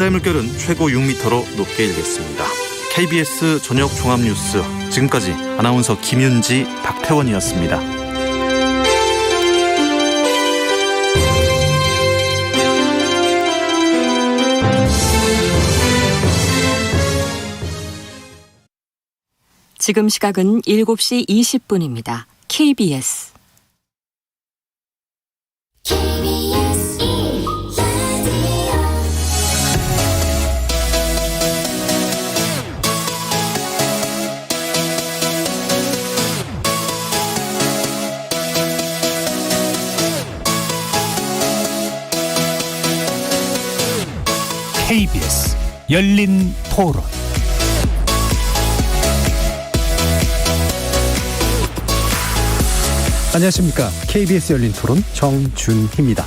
바다의 물결은 최고 6m로 높게 일겠습니다. KBS 저녁 종합뉴스, 지금까지 아나운서 김윤지, 박태원이었습니다. 지금 시각은 7시 20분입니다. KBS KBS 열린 토론. 안녕하십니까. KBS 열린 토론 정준희입니다.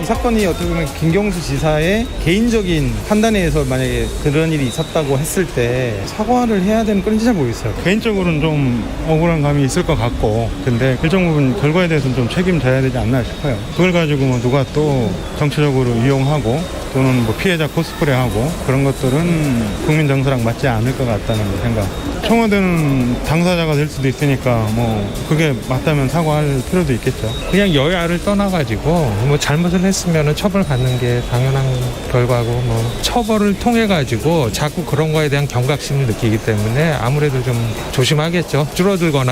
이 사건이 어떻게 보면 김경수 지사의 개인적인 판단에 의해서 만약에 그런 일이 있었다고 했을 때 사과를 해야 되는 건지 잘 모르겠어요. 개인적으로는 좀 억울한 감이 있을 것 같고, 근데 일정 부분 결과에 대해서는 좀 책임져야 되지 않나 싶어요. 그걸 가지고 뭐 누가 또 정치적으로 이용하고 또는 뭐 피해자 코스프레하고 그런 것들은 국민 정서랑 맞지 않을 것 같다는 생각. 청와대는 당사자가 될 수도 있으니까 뭐 그게 맞다면 사과할 필요도 있겠죠. 그냥 여야를 떠나가지고 뭐 잘못을 했으면 처벌받는 게 당연한 결과고, 뭐 처벌을 통해 가지고 자꾸 그런 거에 대한 경각심을 느끼기 때문에 아무래도 좀 조심하겠죠. 줄어들거나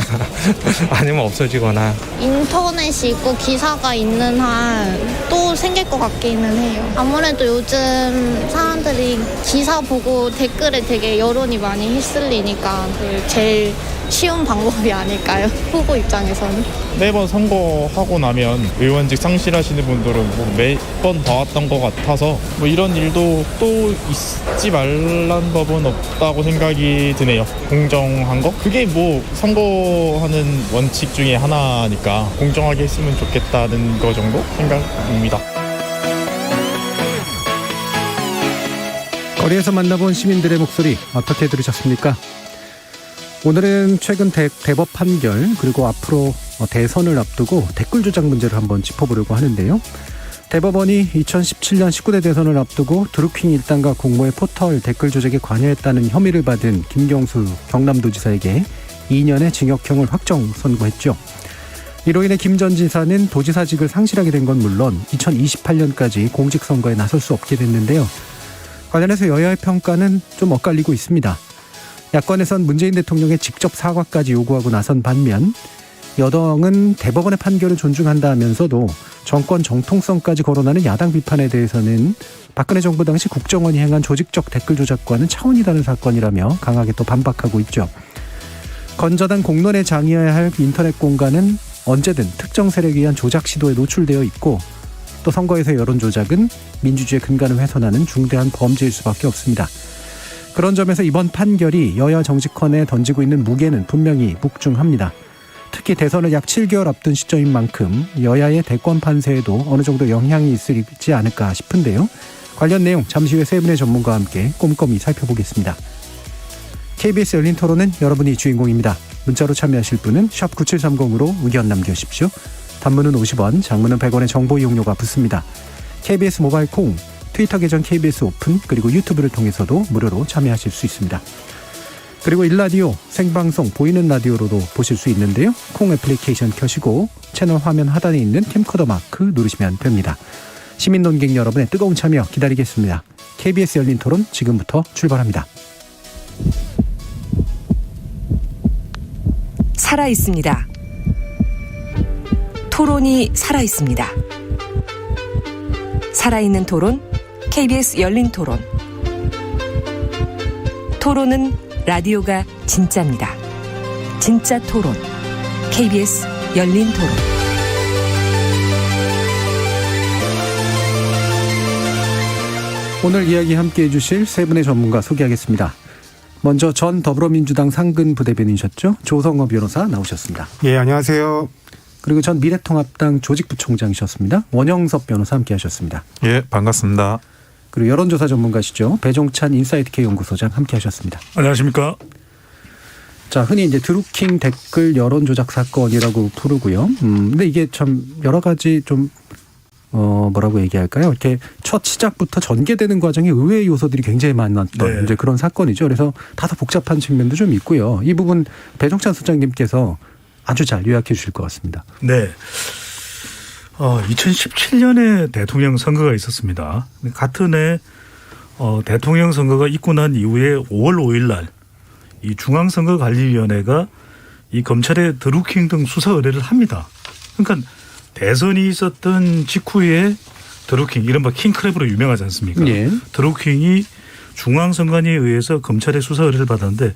아니면 없어지거나. 인터넷이 있고 기사가 있는 한 또 생길 것 같기는 해요. 아무래도 요즘 사람들이 기사 보고 댓글에 되게 여론이 많이 휩쓸리니까 제일 쉬운 방법이 아닐까요? 후보 입장에서는. 매번 선거하고 나면 의원직 상실하시는 분들은 뭐 매번 봐왔던 것 같아서 뭐 이런 일도 또 있지 말란 법은 없다고 생각이 드네요. 공정한 거? 그게 뭐 선거하는 원칙 중에 하나니까 공정하게 했으면 좋겠다는 거 정도 생각입니다. 거리에서 만나본 시민들의 목소리 어떻게 들으셨습니까? 오늘은 최근 대법 판결, 그리고 앞으로 대선을 앞두고 댓글 조작 문제를 한번 짚어보려고 하는데요. 대법원이 2017년 19대 대선을 앞두고 드루킹 일당과 공모의 포털 댓글 조작에 관여했다는 혐의를 받은 김경수 경남도지사에게 2년의 징역형을 확정 선고했죠. 이로 인해 김 전 지사는 도지사직을 상실하게 된 건 물론 2028년까지 공직선거에 나설 수 없게 됐는데요. 관련해서 여야의 평가는 좀 엇갈리고 있습니다. 야권에선 문재인 대통령의 직접 사과까지 요구하고 나선 반면, 여당은 대법원의 판결을 존중한다 하면서도 정권 정통성까지 거론하는 야당 비판에 대해서는 박근혜 정부 당시 국정원이 행한 조직적 댓글 조작과는 차원이 다른 사건이라며 강하게 또 반박하고 있죠. 건전한 공론에 장이어야 할 인터넷 공간은 언제든 특정 세력에 의한 조작 시도에 노출되어 있고, 또 선거에서 여론 조작은 민주주의의 근간을 훼손하는 중대한 범죄일 수밖에 없습니다. 그런 점에서 이번 판결이 여야 정치권에 던지고 있는 무게는 분명히 묵중합니다. 특히 대선을 약 7개월 앞둔 시점인 만큼 여야의 대권 판세에도 어느 정도 영향이 있지 않을까 싶은데요. 관련 내용 잠시 후에 세 분의 전문가와 함께 꼼꼼히 살펴보겠습니다. KBS 열린 토론은 여러분이 주인공입니다. 문자로 참여하실 분은 샵 9730으로 의견 남겨주십시오. 단문은 50원, 장문은 100원의 정보 이용료가 붙습니다. KBS 모바일 콩, 트위터 계정 KBS 오픈, 그리고 유튜브를 통해서도 무료로 참여하실 수 있습니다. 그리고 일라디오, 생방송, 보이는 라디오로도 보실 수 있는데요. 콩 애플리케이션 켜시고 채널 화면 하단에 있는 캠코더 마크 누르시면 됩니다. 시민 논객 여러분의 뜨거운 참여 기다리겠습니다. KBS 열린 토론 지금부터 출발합니다. 살아있습니다. 토론이 살아있습니다. 살아있는 토론, KBS 열린 토론. 토론은 라디오가 진짜입니다. 진짜 토론, KBS 열린 토론. 오늘 이야기 함께해 주실 세 분의 전문가 소개하겠습니다. 먼저 전 더불어민주당 상근 부대변인이셨죠. 조성호 변호사 나오셨습니다. 예, 안녕하세요. 그리고 전 미래통합당 조직부총장이셨습니다. 원영섭 변호사 함께하셨습니다. 예, 반갑습니다. 그리고 여론조사 전문가시죠. 배종찬 인사이트K 연구소장 함께하셨습니다. 안녕하십니까. 자, 흔히 이제 드루킹 댓글 여론조작 사건이라고 부르고요. 근데 이게 참 여러 가지 좀 뭐라고 얘기할까요? 이렇게 첫 시작부터 전개되는 과정에 의외의 요소들이 굉장히 많았던 이제 그런 사건이죠. 그래서 다소 복잡한 측면도 좀 있고요. 이 부분 배종찬 소장님께서 아주 잘 요약해 주실 것 같습니다. 네. 2017년에 대통령 선거가 있었습니다. 같은 해 대통령 선거가 있고 난 이후에 5월 5일 날 이 중앙선거관리위원회가 이 검찰의 드루킹 등 수사 의뢰를 합니다. 그러니까 대선이 있었던 직후에 드루킹, 이른바 킹크랩으로 유명하지 않습니까? 예. 드루킹이 중앙선관위에 의해서 검찰의 수사 의뢰를 받았는데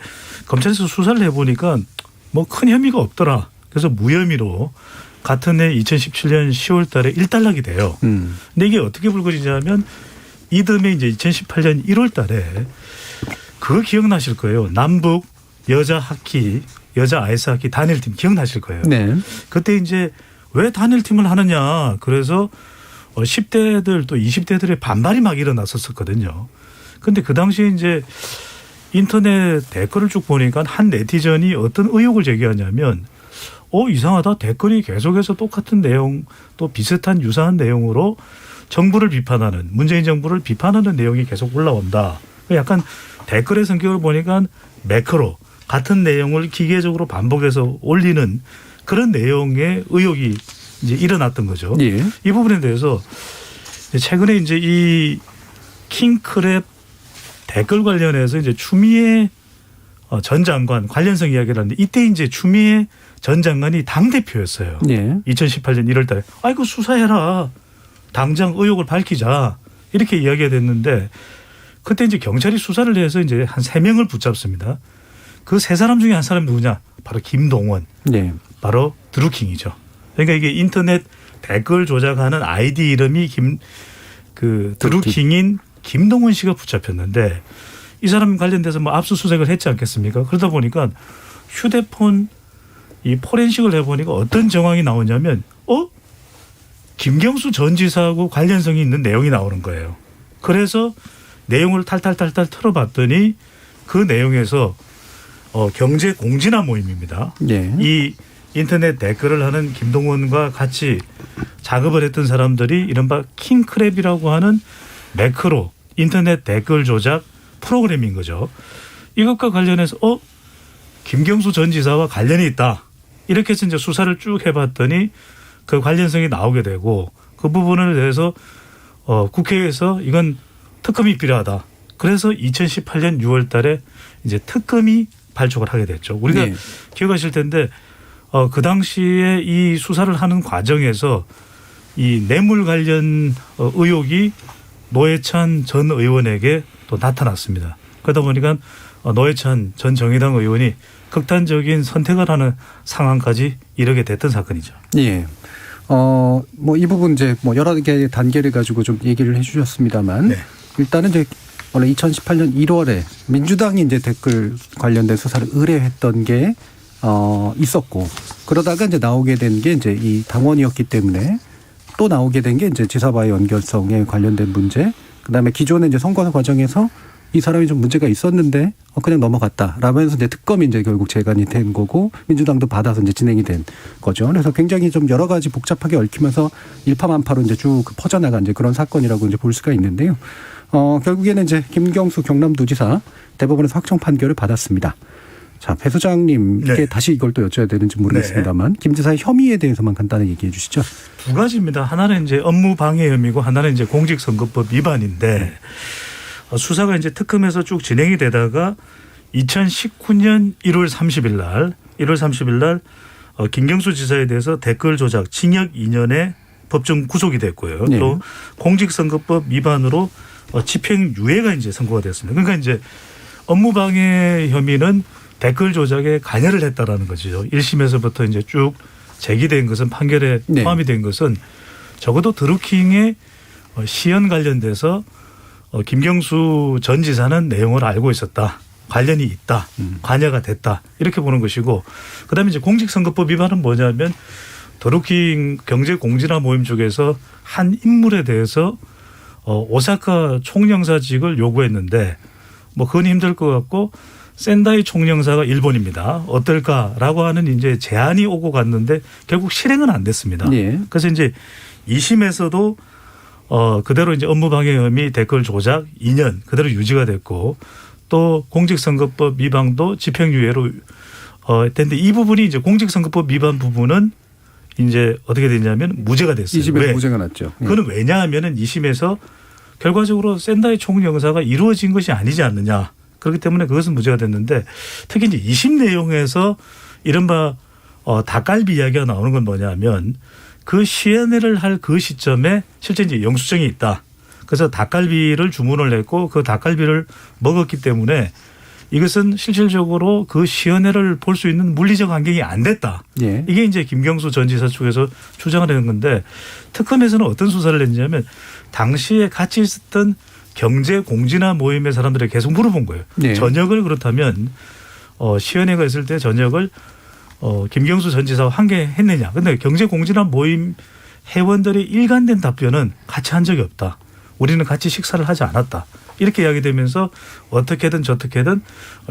검찰에서 수사를 해보니까 뭐 큰 혐의가 없더라. 그래서 무혐의로 같은 해 2017년 10월 달에 일단락이 돼요. 근데 이게 어떻게 불거지냐면 이듬해 이제 2018년 1월 달에 그거 기억나실 거예요. 남북 여자 아이스 하키 단일팀 기억나실 거예요. 네. 그때 이제 왜 단일팀을 하느냐. 그래서 10대들 또 20대들의 반발이 막 일어났었거든요. 근데 그 당시에 이제 인터넷 댓글을 쭉 보니까 한 네티즌이 어떤 의혹을 제기하냐면 이상하다. 댓글이 계속해서 똑같은 내용 또 비슷한 유사한 내용으로 정부를 비판하는 문재인 정부를 비판하는 내용이 계속 올라온다. 약간 댓글의 성격을 보니까 매크로 같은 내용을 기계적으로 반복해서 올리는 그런 내용의 의혹이 이제 일어났던 거죠. 예. 이 부분에 대해서 최근에 이제 이 킹크랩 댓글 관련해서 이제 추미애 전 장관 관련성 이야기를 하는데 이때 이제 추미애 전 장관이 당대표였어요. 예. 2018년 1월 달에. 아이고 수사해라. 당장 의혹을 밝히자. 이렇게 이야기가 됐는데 그때 이제 경찰이 수사를 해서 이제 한 3명을 붙잡습니다. 그 3사람 중에 한 사람이 누구냐? 바로 김동원. 네. 바로 드루킹이죠. 그러니까 이게 인터넷 댓글 조작하는 아이디 이름이 드루킹인 김동원 씨가 붙잡혔는데 이 사람 관련돼서 뭐 압수수색을 했지 않겠습니까? 그러다 보니까 휴대폰 이 포렌식을 해보니까 어떤 정황이 나오냐면 김경수 전 지사하고 관련성이 있는 내용이 나오는 거예요. 그래서 내용을 탈탈 틀어봤더니 그 내용에서 경제 공진화 모임입니다. 네. 이 인터넷 댓글을 하는 김동원과 같이 작업을 했던 사람들이 이른바 킹크랩이라고 하는 매크로 인터넷 댓글 조작 프로그램인 거죠. 이것과 관련해서 김경수 전 지사와 관련이 있다. 이렇게 해서 이제 수사를 쭉 해봤더니 그 관련성이 나오게 되고 그 부분에 대해서 국회에서 이건 특검이 필요하다. 그래서 2018년 6월 달에 이제 특검이 발족을 하게 됐죠. 우리가 네. 기억하실 텐데 그 당시에 이 수사를 하는 과정에서 이 뇌물 관련 의혹이 노회찬 전 의원에게 또 나타났습니다. 그러다 보니까 노회찬 전 정의당 의원이 극단적인 선택을 하는 상황까지 이르게 됐던 사건이죠. 예. 뭐 이 부분 이제 뭐 여러 개의 단계를 가지고 좀 얘기를 해 주셨습니다만 네. 일단은 이제 원래 2018년 1월에 민주당이 이제 댓글 관련된 수사를 의뢰했던 게 있었고 그러다가 이제 나오게 된 게 이제 이 당원이었기 때문에 또 나오게 된 게 이제 지사와의 연결성에 관련된 문제. 그다음에 기존에 이제 선거 과정에서 이 사람이 좀 문제가 있었는데 그냥 넘어갔다라면서 이제 특검이 이제 결국 재간이 된 거고 민주당도 받아서 이제 진행이 된 거죠. 그래서 굉장히 좀 여러 가지 복잡하게 얽히면서 일파만파로 이제 쭉 퍼져나간 이제 그런 사건이라고 이제 볼 수가 있는데요. 결국에는 이제 김경수 경남도지사 대법원에서 확정 판결을 받았습니다. 자, 배 소장님께 네. 다시 이걸 또 여쭤야 되는지 모르겠습니다만 김 지사의 혐의에 대해서만 간단하게 얘기해 주시죠. 두 가지입니다. 하나는 이제 업무 방해 혐의고 하나는 이제 공직선거법 위반인데 수사가 이제 특검에서 쭉 진행이 되다가 2019년 1월 30일 날 김경수 지사에 대해서 댓글 조작 징역 2년에 법정 구속이 됐고요. 네. 또 공직선거법 위반으로 집행유예가 이제 선고가 됐습니다. 그러니까 이제 업무방해 혐의는 댓글 조작에 관여를 했다라는 거죠. 1심에서부터 이제 쭉 제기된 것은 판결에 네. 포함이 된 것은 적어도 드루킹의 시연 관련돼서 김경수 전 지사는 내용을 알고 있었다. 관련이 있다. 관여가 됐다. 이렇게 보는 것이고 그다음에 이제 공직선거법 위반은 뭐냐면 드루킹 경제공진화 모임 쪽에서 한 인물에 대해서 오사카 총영사직을 요구했는데 뭐 그건 힘들 것 같고 센다이 총영사가 일본입니다. 어떨까라고 하는 이제 제안이 오고 갔는데 결국 실행은 안 됐습니다. 네. 그래서 이제 2심에서도 그대로 이제 업무방해 혐의 댓글 조작 2년 그대로 유지가 됐고 또 공직선거법 위반도 집행유예로 됐는데 이 부분이 이제 공직선거법 위반 부분은 이제 어떻게 됐냐면 무죄가 됐어요. 2심에서 왜? 무죄가 났죠. 그거는 왜냐하면은 2심에서 결과적으로 샌다이 총영사가 이루어진 것이 아니지 않느냐. 그렇기 때문에 그것은 무죄가 됐는데 특히 이제 2심 내용에서 이른바 닭갈비 이야기가 나오는 건 뭐냐면 그 시연회를 할 그 시점에 실제 이제 영수증이 있다. 그래서 닭갈비를 주문을 했고 그 닭갈비를 먹었기 때문에 이것은 실질적으로 그 시연회를 볼 수 있는 물리적 환경이 안 됐다. 예. 이게 이제 김경수 전 지사 쪽에서 주장을 하는 건데 특검에서는 어떤 수사를 했냐면 당시에 같이 있었던 경제 공진화 모임의 사람들에게 계속 물어본 거예요. 예. 전역을 그렇다면 시연회가 있을 때 전역을 김경수 전 지사와 함께 했느냐. 근데 경제 공진화 모임 회원들의 일관된 답변은 같이 한 적이 없다. 우리는 같이 식사를 하지 않았다. 이렇게 이야기되면서 어떻게든 저떻게든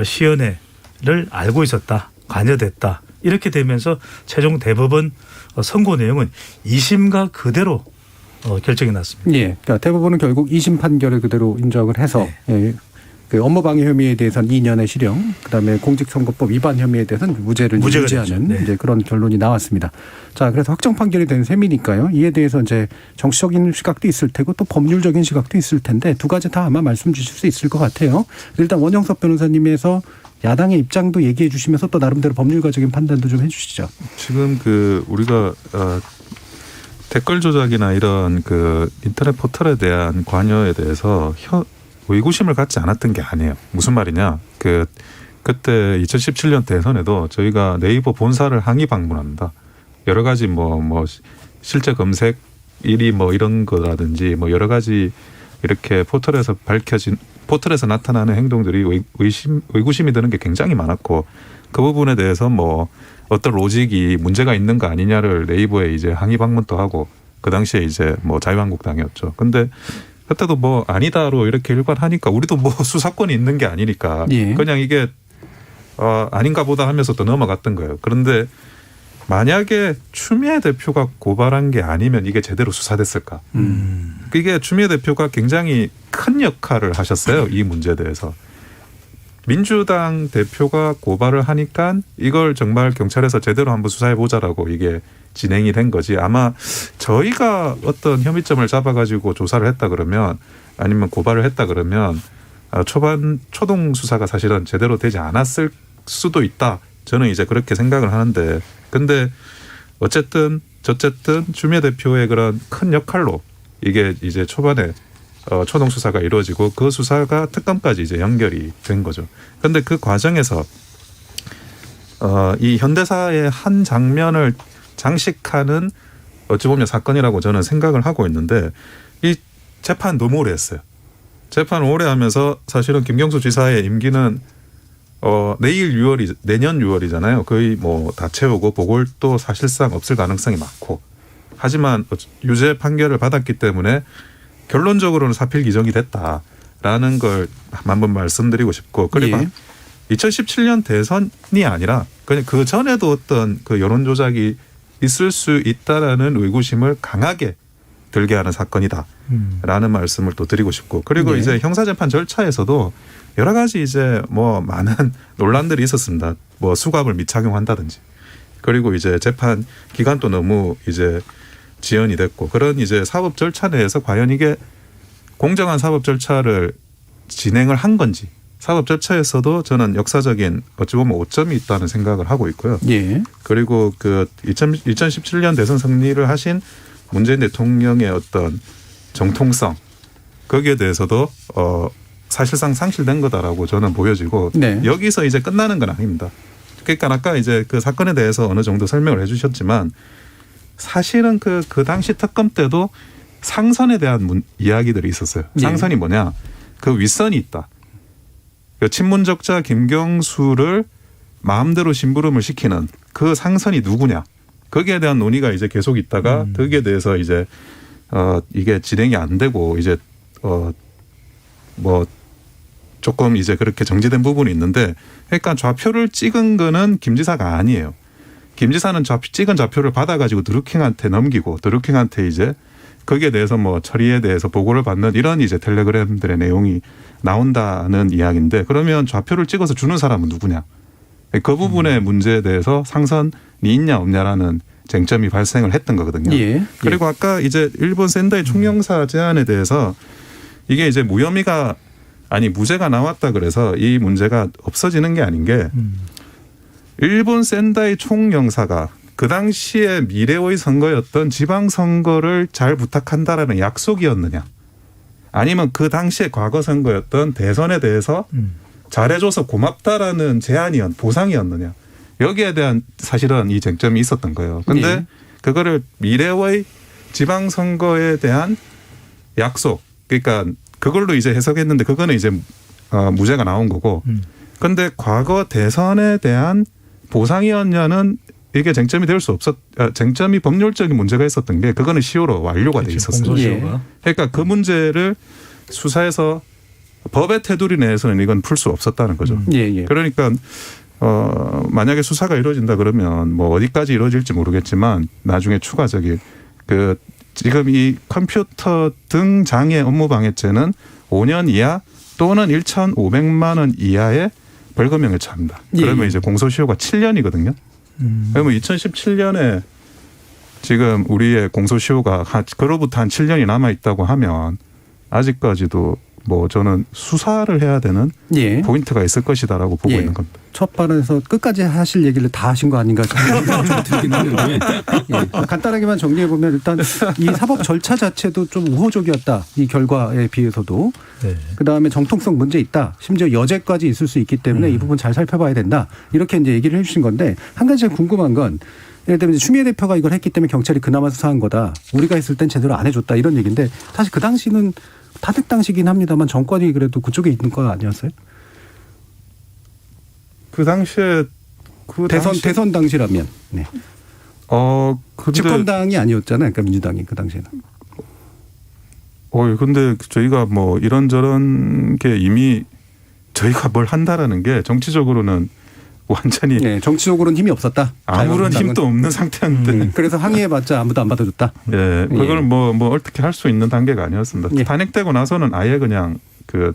시연회를 알고 있었다. 관여됐다. 이렇게 되면서 최종 대법원 선고 내용은 2심과 그대로 결정이 났습니다. 예. 그러니까 대법원은 결국 2심 판결을 그대로 인정을 해서 예. 그 업무방해 혐의에 대해서는 2년의 실형, 그다음에 공직선거법 위반 혐의에 대해서는 무죄를 유지하는 네. 이제 그런 결론이 나왔습니다. 자, 그래서 확정 판결이 된 셈이니까요. 이에 대해서 이제 정치적인 시각도 있을 테고 또 법률적인 시각도 있을 텐데 두 가지 다 아마 말씀 주실 수 있을 것 같아요. 일단 원영석 변호사님에서 야당의 입장도 얘기해 주시면서 또 나름대로 법률가적인 판단도 좀 해주시죠. 지금 우리가 댓글 조작이나 이런 인터넷 포털에 대한 관여에 대해서 의구심을 갖지 않았던 게 아니에요. 무슨 말이냐? 그때 2017년 대선에도 저희가 네이버 본사를 항의 방문합니다. 여러 가지 실제 검색 1위 이런 거라든지 여러 가지 이렇게 포털에서 나타나는 행동들이 의구심이 드는 게 굉장히 많았고 그 부분에 대해서 어떤 로직이 문제가 있는 거 아니냐를 네이버에 이제 항의 방문도 하고 그 당시에 이제 자유한국당이었죠. 근데 그때도 아니다로 이렇게 일관하니까 우리도 수사권이 있는 게 아니니까 예. 그냥 이게 아닌가 보다 하면서 또 넘어갔던 거예요. 그런데 만약에 추미애 대표가 고발한 게 아니면 이게 제대로 수사됐을까? 이게 추미애 대표가 굉장히 큰 역할을 하셨어요. 이 문제에 대해서. 민주당 대표가 고발을 하니까 이걸 정말 경찰에서 제대로 한번 수사해보자라고 이게 진행이 된 거지. 아마 저희가 어떤 혐의점을 잡아가지고 조사를 했다 그러면 아니면 고발을 했다 그러면 초동 수사가 사실은 제대로 되지 않았을 수도 있다. 저는 이제 그렇게 생각을 하는데 근데 어쨌든 추미애 대표의 그런 큰 역할로 이게 이제 초반에 초동 수사가 이루어지고 그 수사가 특검까지 이제 연결이 된 거죠. 그런데 그 과정에서 이 현대사의 한 장면을 장식하는 어찌 보면 사건이라고 저는 생각을 하고 있는데 이 재판 너무 오래 했어요. 재판 오래 하면서 사실은 김경수 지사의 임기는 내년 6월이잖아요. 거의 다 채우고 보궐도 사실상 없을 가능성이 많고 하지만 유죄 판결을 받았기 때문에 결론적으로는 사필 기정이 됐다라는 걸 한번 말씀드리고 싶고 그리고 2017년 대선이 아니라 그냥 그 전에도 어떤 여론 조작이 있을 수 있다라는 의구심을 강하게 들게 하는 사건이다라는 말씀을 또 드리고 싶고 그리고 이제 형사재판 절차에서도 여러 가지 이제 많은 논란들이 있었습니다. 수갑을 미착용한다든지 그리고 이제 재판 기간도 너무 이제 지연이 됐고 그런 이제 사법 절차 내에서 과연 이게 공정한 사법 절차를 진행을 한 건지 사법 절차에서도 저는 역사적인 어찌 보면 오점이 있다는 생각을 하고 있고요. 예. 그리고 2017년 대선 승리를 하신 문재인 대통령의 어떤 정통성 거기에 대해서도 사실상 상실된 거다라고 저는 보여지고 여기서 이제 끝나는 건 아닙니다. 그러니까 아까 이제 그 사건에 대해서 어느 정도 설명을 해주셨지만 사실은 그 당시 특검 때도 상선에 대한 이야기들이 있었어요. 상선이 뭐냐? 그 윗선이 있다. 친문적자 김경수를 마음대로 심부름을 시키는 그 상선이 누구냐? 거기에 대한 논의가 이제 계속 있다가 거기에 대해서 이제 이게 진행이 안 되고 이제 조금 이제 그렇게 정지된 부분이 있는데 그러니까 좌표를 찍은 거는 김 지사가 아니에요. 김 지사는 찍은 좌표를 받아가지고 드루킹한테 넘기고 드루킹한테 이제 거기에 대해서 뭐 처리에 대해서 보고를 받는 이런 이제 텔레그램들의 내용이 나온다는 이야기인데 그러면 좌표를 찍어서 주는 사람은 누구냐? 그 부분의 문제에 대해서 상선이 있냐 없냐라는 쟁점이 발생을 했던 거거든요. 예. 그리고 아까 이제 일본 센다이 총영사 제안에 대해서 이게 이제 무죄가 나왔다 그래서 이 문제가 없어지는 게 아닌 게 일본 센다이 총영사가 그 당시에 미래의 선거였던 지방선거를 잘 부탁한다라는 약속이었느냐 아니면 그 당시에 과거 선거였던 대선에 대해서 잘해줘서 고맙다라는 보상이었느냐 여기에 대한 사실은 이 쟁점이 있었던 거예요. 그런데 예. 그거를 미래의 지방선거에 대한 약속 그러니까 그걸로 이제 해석했는데 그거는 이제 무죄가 나온 거고 그런데 과거 대선에 대한 보상이었냐는 이게 쟁점이 쟁점이 법률적인 문제가 있었던 게 그거는 시효로 완료가 돼 있었어요. 공소시효가. 그러니까 그 문제를 수사해서 법의 테두리 내에서는 이건 풀 수 없었다는 거죠. 예. 그러니까 만약에 수사가 이루어진다 그러면 뭐 어디까지 이루어질지 모르겠지만 나중에 추가적인 지금 이 컴퓨터 등 장애 업무 방해죄는 5년 이하 또는 1,500만 원 이하의 벌금형에 처합니다. 그러면 이제 공소시효가 7년이거든요. 그러면 2017년에 지금 우리의 공소시효가 그로부터 한 7년이 남아 있다고 하면 아직까지도 뭐 저는 수사를 해야 되는 예. 포인트가 있을 것이다라고 보고 있는 겁니다. 첫 발언에서 끝까지 하실 얘기를 다 하신 거 아닌가 싶은 생각이 들긴 하는데 간단하게만 정리해 보면 일단 이 사법 절차 자체도 좀 우호적이었다. 이 결과에 비해서도. 네. 그다음에 정통성 문제 있다. 심지어 여죄까지 있을 수 있기 때문에 이 부분 잘 살펴봐야 된다. 이렇게 이제 얘기를 해 주신 건데 한 가지 제가 궁금한 건 예를 들면 추미애 대표가 이걸 했기 때문에 경찰이 그나마 수사한 거다. 우리가 했을 땐 제대로 안 해줬다. 이런 얘기인데 사실 그 당시는 탄핵 당시긴 합니다만 정권이 그래도 그쪽에 있는 거 아니었어요? 그 당시에 대선 당시라면. 네. 집권당이 아니었잖아요. 그러니까 민주당이 그 당시에는. 근데 저희가 뭐 이런저런 게 이미 저희가 뭘 한다라는 게 정치적으로는 완전히 네, 정치적으로는 힘이 없었다. 아무런 힘도 없는 상태였는데 그래서 항의해봤자 아무도 안 받아줬다. 예, 그걸 뭐 어떻게 할 수 있는 단계가 아니었습니다. 예. 탄핵되고 나서는 아예 그냥 그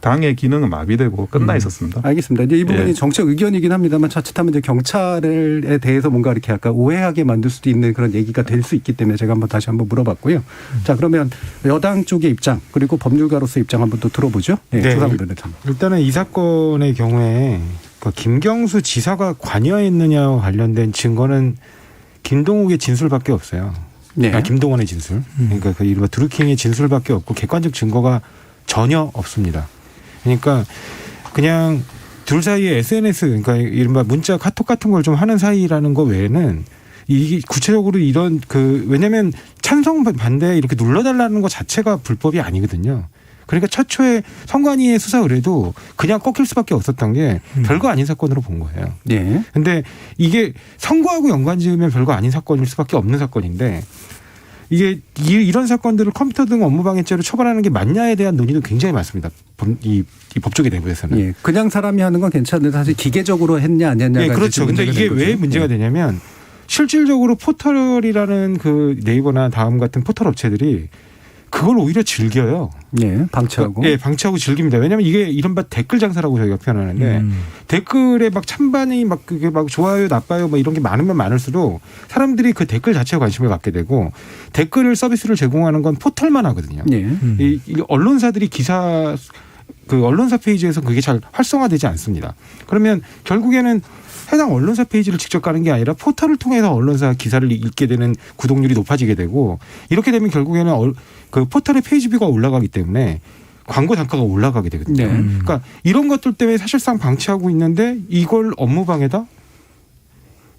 당의 기능은 마비되고 끝나 있었습니다. 알겠습니다. 이제 이 부분이 예. 정책 의견이긴 합니다만 자칫하면 이제 경찰에 대해서 뭔가 이렇게 약간 오해하게 만들 수도 있는 그런 얘기가 될 수 있기 때문에 제가 다시 한번 물어봤고요. 자, 그러면 여당 쪽의 입장 그리고 법률가로서 입장 한번 또 들어보죠. 네, 조상들은 일단은 이 사건의 경우에 김경수 지사가 관여했느냐와 관련된 증거는 김동욱의 진술밖에 없어요. 네. 김동원의 진술. 그러니까 그 이른바 드루킹의 진술밖에 없고 객관적 증거가 전혀 없습니다. 그러니까 그냥 둘 사이에 SNS 그러니까 이른바 문자 카톡 같은 걸 좀 하는 사이라는 거 외에는 이게 구체적으로 이런 왜냐하면 찬성 반대 이렇게 눌러달라는 것 자체가 불법이 아니거든요. 그러니까 최초에 선관위의 수사 의뢰도 그냥 꺾일 수밖에 없었던 게 별거 아닌 사건으로 본 거예요. 네. 근데 이게 선거하고 연관 지으면 별거 아닌 사건일 수밖에 없는 사건인데 이게 이런 사건들을 컴퓨터 등 업무방해죄로 처벌하는 게 맞냐에 대한 논의도 굉장히 많습니다. 이 법조계 내부에서는. 예. 그냥 사람이 하는 건 괜찮은데 사실 기계적으로 했냐 안 했냐가. 네, 그렇죠. 근데 이게 왜 문제가 되냐면 실질적으로 포털이라는 그 네이버나 다음 같은 포털 업체들이 그걸 오히려 즐겨요. 네, 방치하고. 네, 방치하고 즐깁니다. 왜냐하면 이게 이른바 댓글 장사라고 저희가 표현하는데 댓글에 막 찬반이 막 그게 막 좋아요, 나빠요, 뭐 이런 게 많으면 많을수록 사람들이 그 댓글 자체에 관심을 갖게 되고 댓글 서비스를 제공하는 건 포털만 하거든요. 네. 이 언론사들이 언론사 페이지에서 그게 잘 활성화되지 않습니다. 그러면 결국에는 해당 언론사 페이지를 직접 가는 게 아니라 포털을 통해서 언론사 기사를 읽게 되는 구독률이 높아지게 되고 이렇게 되면 결국에는 그 포털의 페이지 뷰가 올라가기 때문에 광고 단가가 올라가게 되거든요. 네. 그러니까 이런 것들 때문에 사실상 방치하고 있는데 이걸 업무방해다?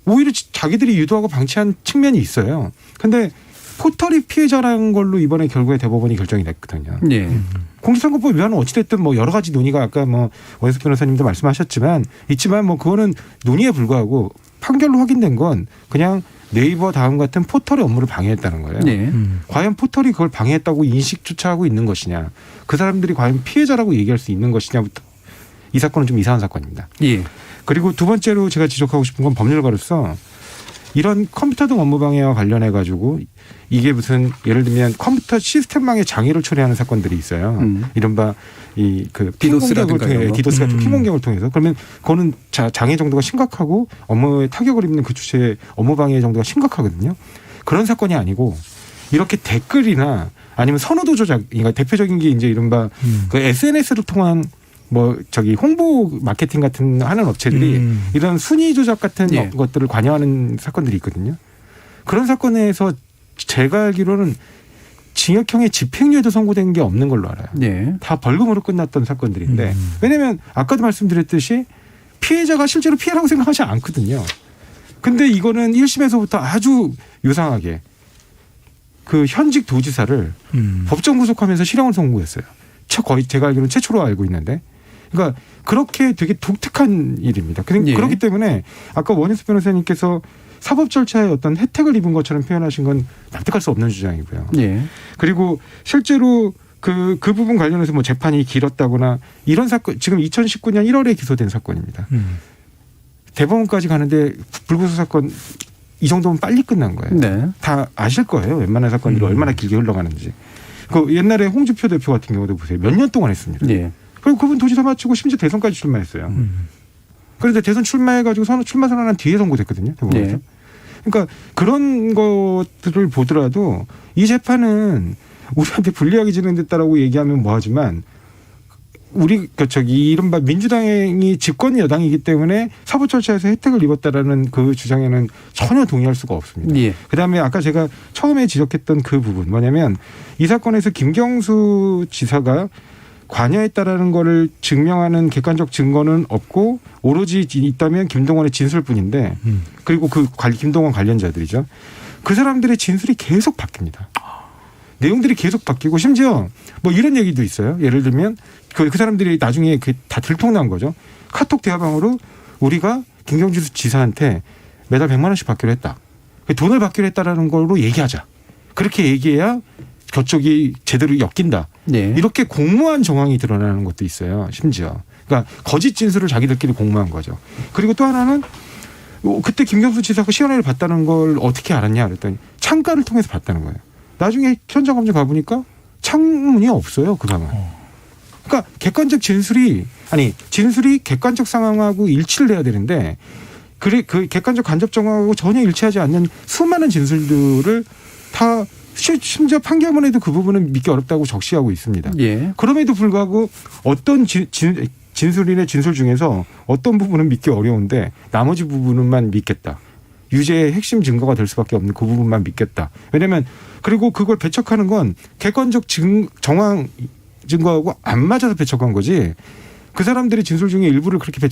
오히려 자기들이 유도하고 방치한 측면이 있어요. 근데 포털이 피해자라는 걸로 이번에 결국에 대법원이 결정이 냈거든요. 네. 공직선거법 위반은 어찌됐든 뭐 여러 가지 논의가 아까 뭐 원석 변호사님도 말씀하셨지만 있지만 뭐 그거는 논의에 불과하고 판결로 확인된 건 그냥 네이버 다음 같은 포털의 업무를 방해했다는 거예요. 네. 과연 포털이 그걸 방해했다고 인식조차 하고 있는 것이냐. 그 사람들이 과연 피해자라고 얘기할 수 있는 것이냐부터 이 사건은 좀 이상한 사건입니다. 예. 그리고 두 번째로 제가 지적하고 싶은 건 법률가로서 이런 컴퓨터 등 업무방해와 관련해 가지고 이게 무슨 예를 들면 컴퓨터 시스템망의 장애를 초래하는 사건들이 있어요. 이른바 이그 디도스라든가 디도스 같은 핑 공격을 통해서 그러면 그거는 장애 정도가 심각하고 업무에 타격을 입는 그 주체의 업무방해 정도가 심각하거든요. 그런 사건이 아니고 이렇게 댓글이나 아니면 선호도 조작, 그러니까 대표적인 게 이제 이른바 그 SNS를 통한 홍보 마케팅 같은 하는 업체들이 이런 순위 조작 같은 것들을 관여하는 사건들이 있거든요. 그런 사건에서 제가 알기로는 징역형의 집행유예도 선고된 게 없는 걸로 알아요. 다 벌금으로 끝났던 사건들인데 왜냐하면 아까도 말씀드렸듯이 피해자가 실제로 피해라고 생각하지 않거든요. 근데 이거는 1심에서부터 아주 유상하게 그 현직 도지사를 법정 구속하면서 실형을 선고했어요. 거의 제가 알기로는 최초로 알고 있는데. 그러니까 그렇게 되게 독특한 일입니다. 그렇기 때문에 아까 원희수 변호사님께서 사법 절차에 어떤 혜택을 입은 것처럼 표현하신 건 납득할 수 없는 주장이고요. 그리고 실제로 그 부분 관련해서 뭐 재판이 길었다거나 이런 사건 지금 2019년 1월에 기소된 사건입니다. 대법원까지 가는데 불구속 사건 이 정도면 빨리 끝난 거예요. 다 아실 거예요. 웬만한 사건들이 얼마나 길게 흘러가는지. 그 옛날에 홍준표 대표 같은 경우도 보세요. 몇 년 동안 했습니다. 그리고 그분 도지사 마치고 심지어 대선까지 출마했어요. 그런데 대선 출마해가지고 출마 선언한 뒤에 선고됐거든요. 대법원에서. 그러니까 그런 것들을 보더라도 이 재판은 우리한테 불리하게 진행됐다라고 얘기하면 뭐하지만 이른바 민주당이 집권 여당이기 때문에 사법 절차에서 혜택을 입었다라는 그 주장에는 전혀 동의할 수가 없습니다. 그다음에 아까 제가 처음에 지적했던 그 부분 뭐냐면 이 사건에서 김경수 지사가 관여했다라는 거를 증명하는 객관적 증거는 없고 오로지 있다면 김동완의 진술뿐인데 그리고 그 김동완 관련자들이죠. 그 사람들의 진술이 계속 바뀝니다. 내용들이 계속 바뀌고 심지어 뭐 이런 얘기도 있어요. 예를 들면 그 사람들이 나중에 다 들통난 거죠. 카톡 대화방으로 우리가 김경주 지사한테 매달 100만 원씩 받기로 했다. 돈을 받기로 했다라는 걸로 얘기하자. 그렇게 얘기해야 저쪽이 제대로 엮인다. 이렇게 공모한 정황이 드러나는 것도 있어요. 심지어. 그러니까 거짓 진술을 자기들끼리 공모한 거죠. 그리고 또 하나는 그때 김경수 지사가 시연회를 봤다는 걸 어떻게 알았냐 그랬더니 창가를 통해서 봤다는 거예요. 나중에 현장 검증 가보니까 창문이 없어요. 그 방은. 그러니까 진술이 객관적 상황하고 일치를 해야 되는데 그 객관적 간접 정황하고 전혀 일치하지 않는 수많은 진술들을 다 심지어 판결문에도 그 부분은 믿기 어렵다고 적시하고 있습니다. 그럼에도 불구하고 어떤 진술인의 진술 중에서 어떤 부분은 믿기 어려운데 나머지 부분만 믿겠다. 유죄의 핵심 증거가 될 수밖에 없는 그 부분만 믿겠다. 왜냐하면 그리고 그걸 배척하는 건 객관적 정황 증거하고 안 맞아서 배척한 거지. 그 사람들의 진술 중에 일부를 그렇게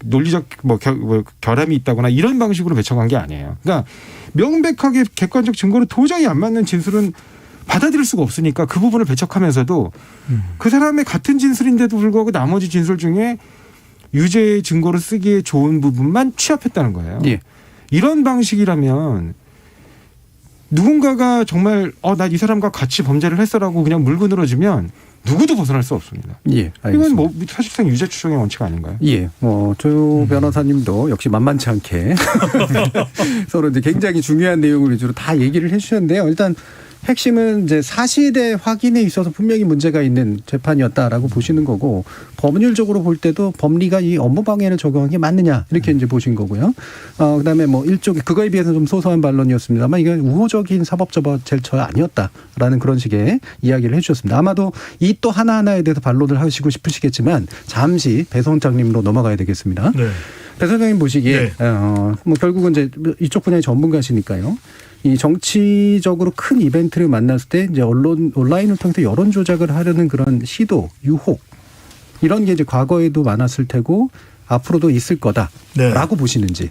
논리적 결함이 있다거나 이런 방식으로 배척한 게 아니에요. 그러니까 명백하게 객관적 증거로 도저히 안 맞는 진술은 받아들일 수가 없으니까 그 부분을 배척하면서도 그 사람의 같은 진술인데도 불구하고 나머지 진술 중에 유죄의 증거로 쓰기에 좋은 부분만 취합했다는 거예요. 이런 방식이라면 누군가가 정말 나 이 사람과 같이 범죄를 했어라고 그냥 물고 늘어지면 누구도 벗어날 수 없습니다. 이건 뭐 사실상 유죄 추정의 원칙 아닌가요? 조 변호사님도 역시 만만치 않게 서로 이제 굉장히 중요한 내용을 위주로 다 얘기를 해주셨는데요. 일단 핵심은 이제 사실의 확인에 있어서 분명히 문제가 있는 재판이었다라고 보시는 거고 법률적으로 볼 때도 법리가 이 업무방해를 적용한 게 맞느냐 이렇게 이제 보신 거고요. 그다음에 뭐 일종의 그거에 비해서 좀 소소한 반론이었습니다만 이건 우호적인 사법처벌 절차 아니었다라는 그런 식의 이야기를 해주셨습니다. 아마도 이 또 하나하나에 대해서 반론을 하시고 싶으시겠지만 잠시 배 소장님으로 넘어가야 되겠습니다. 배 소장님 보시기에 뭐 결국은 이제 이쪽 분야의 전문가시니까요. 이 정치적으로 큰 이벤트를 만났을 때 이제 온라인을 통해서 여론 조작을 하려는 그런 시도, 유혹 이런 게 이제 과거에도 많았을 테고 앞으로도 있을 거다라고 보시는지.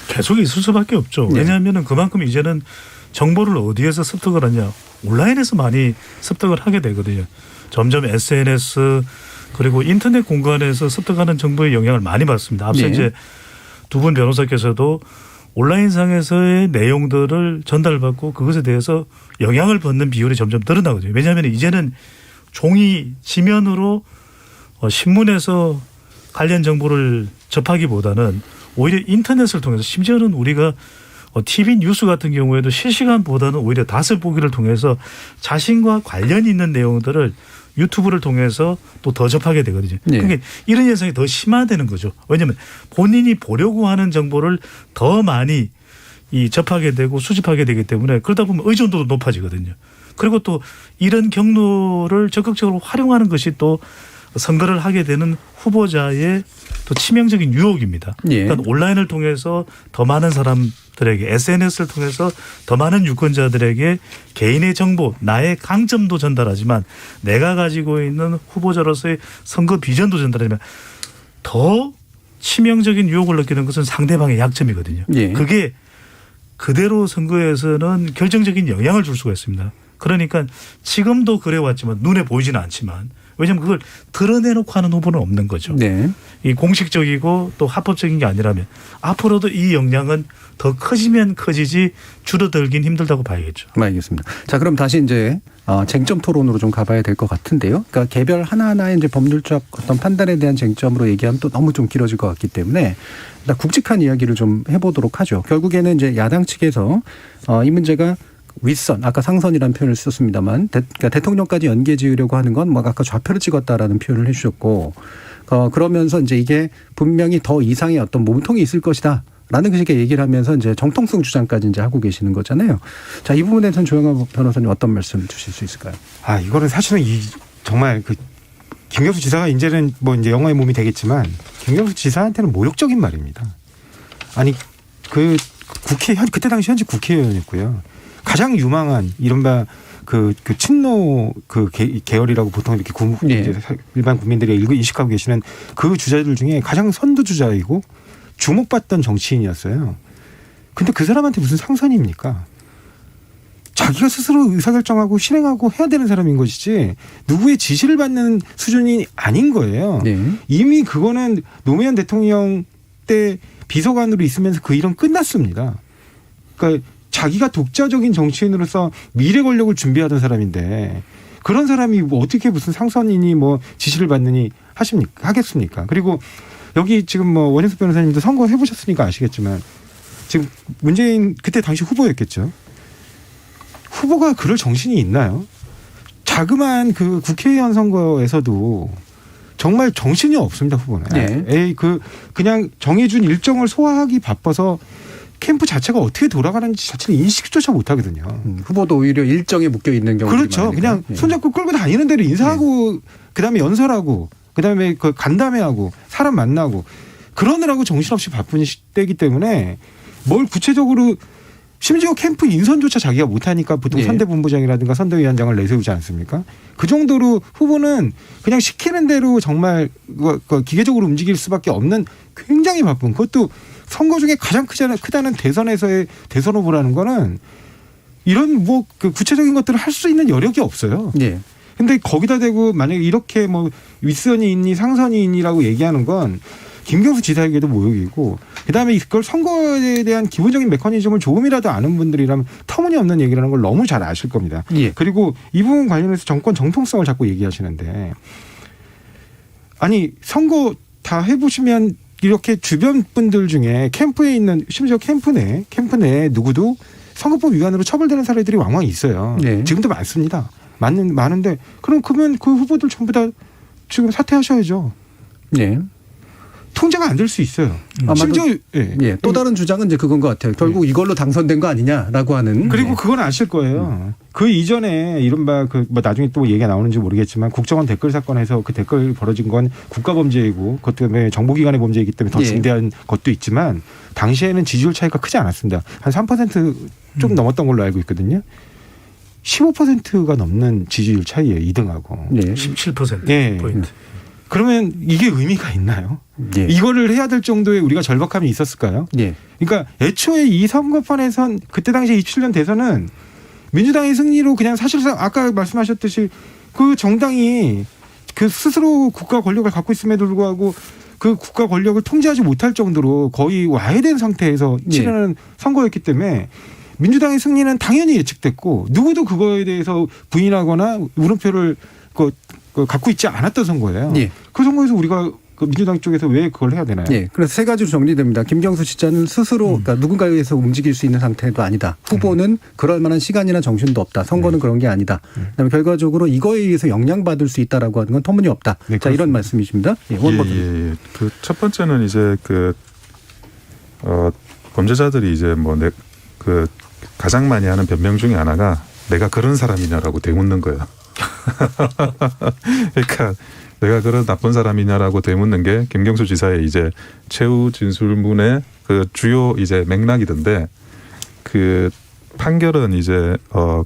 계속 있을 수밖에 없죠. 왜냐하면 그만큼 이제는 정보를 어디에서 습득을 하냐. 온라인에서 많이 습득을 하게 되거든요. 점점 SNS 그리고 인터넷 공간에서 습득하는 정보의 영향을 많이 받습니다. 앞서 이제 두 분 변호사께서도 온라인상에서의 내용들을 전달받고 그것에 대해서 영향을 받는 비율이 점점 늘어나거든요. 왜냐하면 이제는 종이 지면으로 신문에서 관련 정보를 접하기보다는 오히려 인터넷을 통해서 심지어는 우리가 TV 뉴스 같은 경우에도 실시간보다는 오히려 다섯 보기를 통해서 자신과 관련 있는 내용들을 유튜브를 통해서 또 더 접하게 되거든요. 네. 그러니까 이런 현상이 더 심화되는 거죠. 왜냐하면 본인이 보려고 하는 정보를 더 많이 접하게 되고 수집하게 되기 때문에 그러다 보면 의존도도 높아지거든요. 그리고 또 이런 경로를 적극적으로 활용하는 것이 또 선거를 하게 되는 후보자의 또 치명적인 유혹입니다. 예. 그러니까 온라인을 통해서 더 많은 사람들에게 SNS를 통해서 더 많은 유권자들에게 개인의 정보, 나의 강점도 전달하지만 내가 가지고 있는 후보자로서의 선거 비전도 전달하지만 더 치명적인 유혹을 느끼는 것은 상대방의 약점이거든요. 예. 그게 그대로 선거에서는 결정적인 영향을 줄 수가 있습니다. 그러니까 지금도 그래왔지만 눈에 보이지는 않지만 왜냐하면 그걸 드러내놓고 하는 후보는 없는 거죠. 네. 이 공식적이고 또 합법적인 게 아니라면 앞으로도 이 영향은 더 커지면 커지지 줄어들긴 힘들다고 봐야겠죠. 알겠습니다. 자, 그럼 다시 이제 쟁점 토론으로 좀 가봐야 될 것 같은데요. 그러니까 개별 하나하나의 이제 법률적 어떤 판단에 대한 쟁점으로 얘기하면 또 너무 좀 길어질 것 같기 때문에 일단 굵직한 이야기를 좀 해보도록 하죠. 결국에는 이제 야당 측에서 이 문제가 윗선, 아까 상선이라는 표현을 썼습니다만, 그러니까 대통령까지 연계 지으려고 하는 건 뭐 아까 좌표를 찍었다라는 표현을 해주셨고, 그러면서 이제 이게 분명히 더 이상의 어떤 몸통이 있을 것이다. 라는 식의 얘기를 하면서 이제 정통성 주장까지 이제 하고 계시는 거잖아요. 자, 이 부분에 대해서는 조영하 변호사님 어떤 말씀을 주실 수 있을까요? 이거는 사실은 정말 김경수 지사가 이제는 뭐 이제 영화의 몸이 되겠지만 김경수 지사한테는 모욕적인 말입니다. 아니, 그때 당시 현직 국회의원이었고요. 가장 유망한 이른바 친노 계열이라고 보통 이렇게 네. 일반 국민들이 인식하고 계시는 그 주자들 중에 가장 선두 주자이고 주목받던 정치인이었어요. 근데 그 사람한테 무슨 상선입니까? 자기가 스스로 의사결정하고 실행하고 해야 되는 사람인 것이지 누구의 지시를 받는 수준이 아닌 거예요. 네. 이미 그거는 노무현 대통령 때 비서관으로 있으면서 그 일은 끝났습니다. 그러니까 자기가 독자적인 정치인으로서 미래 권력을 준비하던 사람인데 그런 사람이 뭐 어떻게 무슨 상선이니 뭐 지시를 받느니 하겠습니까? 그리고 여기 지금 뭐 원인숙 변호사님도 선거 해보셨으니까 아시겠지만 지금 문재인 그때 당시 후보였겠죠. 후보가 그럴 정신이 있나요? 자그마한 그 국회의원 선거에서도 정말 정신이 없습니다, 후보는. 네. 그냥 정해준 일정을 소화하기 바빠서 캠프 자체가 어떻게 돌아가는지 자체를 인식조차 못하거든요. 후보도 오히려 일정에 묶여 있는 경우가 그렇죠. 많으니까. 그냥 손잡고 끌고 다니는 대로 인사하고 그다음에 연설하고 그다음에 간담회하고 사람 만나고 그러느라고 정신없이 바쁜 때이기 때문에 뭘 구체적으로 심지어 캠프 인선조차 자기가 못하니까 보통 선대본부장이라든가 선대위원장을 내세우지 않습니까? 그 정도로 후보는 그냥 시키는 대로 정말 기계적으로 움직일 수밖에 없는 굉장히 바쁜 그것도 선거 중에 가장 크다는 대선에서의 대선 후보라는 거는 이런 구체적인 것들을 할 수 있는 여력이 없어요. 네. 근데 거기다 대고 만약에 이렇게 뭐 윗선이 있니 상선이 있니라고 얘기하는 건 김경수 지사에게도 모욕이고 그다음에 이걸 선거에 대한 기본적인 메커니즘을 조금이라도 아는 분들이라면 터무니없는 얘기라는 걸 너무 잘 아실 겁니다. 예. 그리고 이 부분 관련해서 정권 정통성을 자꾸 얘기하시는데 아니 선거 다 해보시면 이렇게 주변 분들 중에 캠프에 있는 심지어 캠프 내 누구도 선거법 위반으로 처벌되는 사례들이 왕왕 있어요. 네. 지금도 많습니다. 많은데 그러면 그 후보들 전부 다 지금 사퇴하셔야죠. 네. 통제가 안 될 수 있어요. 심지어 또 다른 주장은 이제 그건 것 같아요. 결국 이걸로 당선된 거 아니냐라고 하는. 그리고 그건 아실 거예요. 그 이전에 이른바 뭐 나중에 또 얘기가 나오는지 모르겠지만 국정원 댓글 사건에서 그 댓글 벌어진 건 국가범죄이고 그것 때문에 정보기관의 범죄이기 때문에 더 중대한 것도 있지만 당시에는 지지율 차이가 크지 않았습니다. 한 3% 좀 넘었던 걸로 알고 있거든요. 15%가 넘는 지지율 차이예요. 2등하고. 네. 17% 네. 포인트. 그러면 이게 의미가 있나요? 예. 이거를 해야 될 정도의 우리가 절박함이 있었을까요? 예. 그러니까 애초에 이 선거판에선 그때 당시 27년 대선은 민주당의 승리로 그냥 사실상 아까 말씀하셨듯이 그 정당이 그 스스로 국가 권력을 갖고 있음에도 불구하고 그 국가 권력을 통제하지 못할 정도로 거의 와해된 상태에서 치르는 선거였기 때문에 민주당의 승리는 당연히 예측됐고 누구도 그거에 대해서 부인하거나 물음표를 갖고 있지 않았던 선거예요. 예. 그 선거에서 우리가 그 민주당 쪽에서 왜 그걸 해야 되나요? 네, 그래서 세 가지로 정리됩니다. 김경수 지사는 스스로 그러니까 누군가에 의해서 움직일 수 있는 상태도 아니다. 후보는 그럴 만한 시간이나 정신도 없다. 선거는 그런 게 아니다. 그다음에 결과적으로 이거에 의해서 영향받을 수 있다라고 하는 건 터무니없다. 네, 자, 이런 말씀이십니다. 예, 그 첫 번째는 이제 범죄자들이 이제 그 가장 많이 하는 변명 중에 하나가 내가 그런 사람이냐라고 되묻는 거예요. 그러니까 내가 그런 나쁜 사람이냐라고 되묻는 게 김경수 지사의 이제 최후 진술문의 그 주요 이제 맥락이던데 그 판결은 이제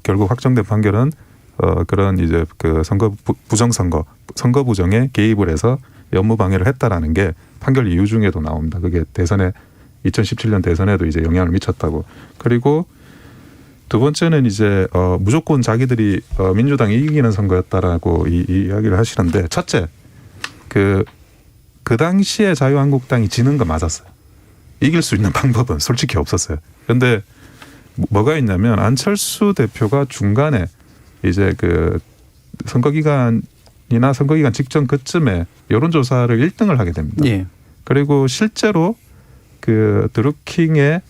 결국 확정된 판결은 그런 이제 그 선거 부정에 개입을 해서 업무 방해를 했다라는 게 판결 이유 중에도 나옵니다. 그게 2017년 대선에도 이제 영향을 미쳤다고. 그리고 두 번째는 이제 무조건 자기들이 민주당이 이기는 선거였다라고 이야기를 하시는데, 첫째 그 당시에 자유한국당이 지는 거 맞았어요. 이길 수 있는 방법은 솔직히 없었어요. 그런데 뭐가 있냐면 안철수 대표가 중간에 이제 그 선거 기간이나 선거 기간 직전 그쯤에 여론조사를 1등을 하게 됩니다. 예. 그리고 실제로 그 드루킹의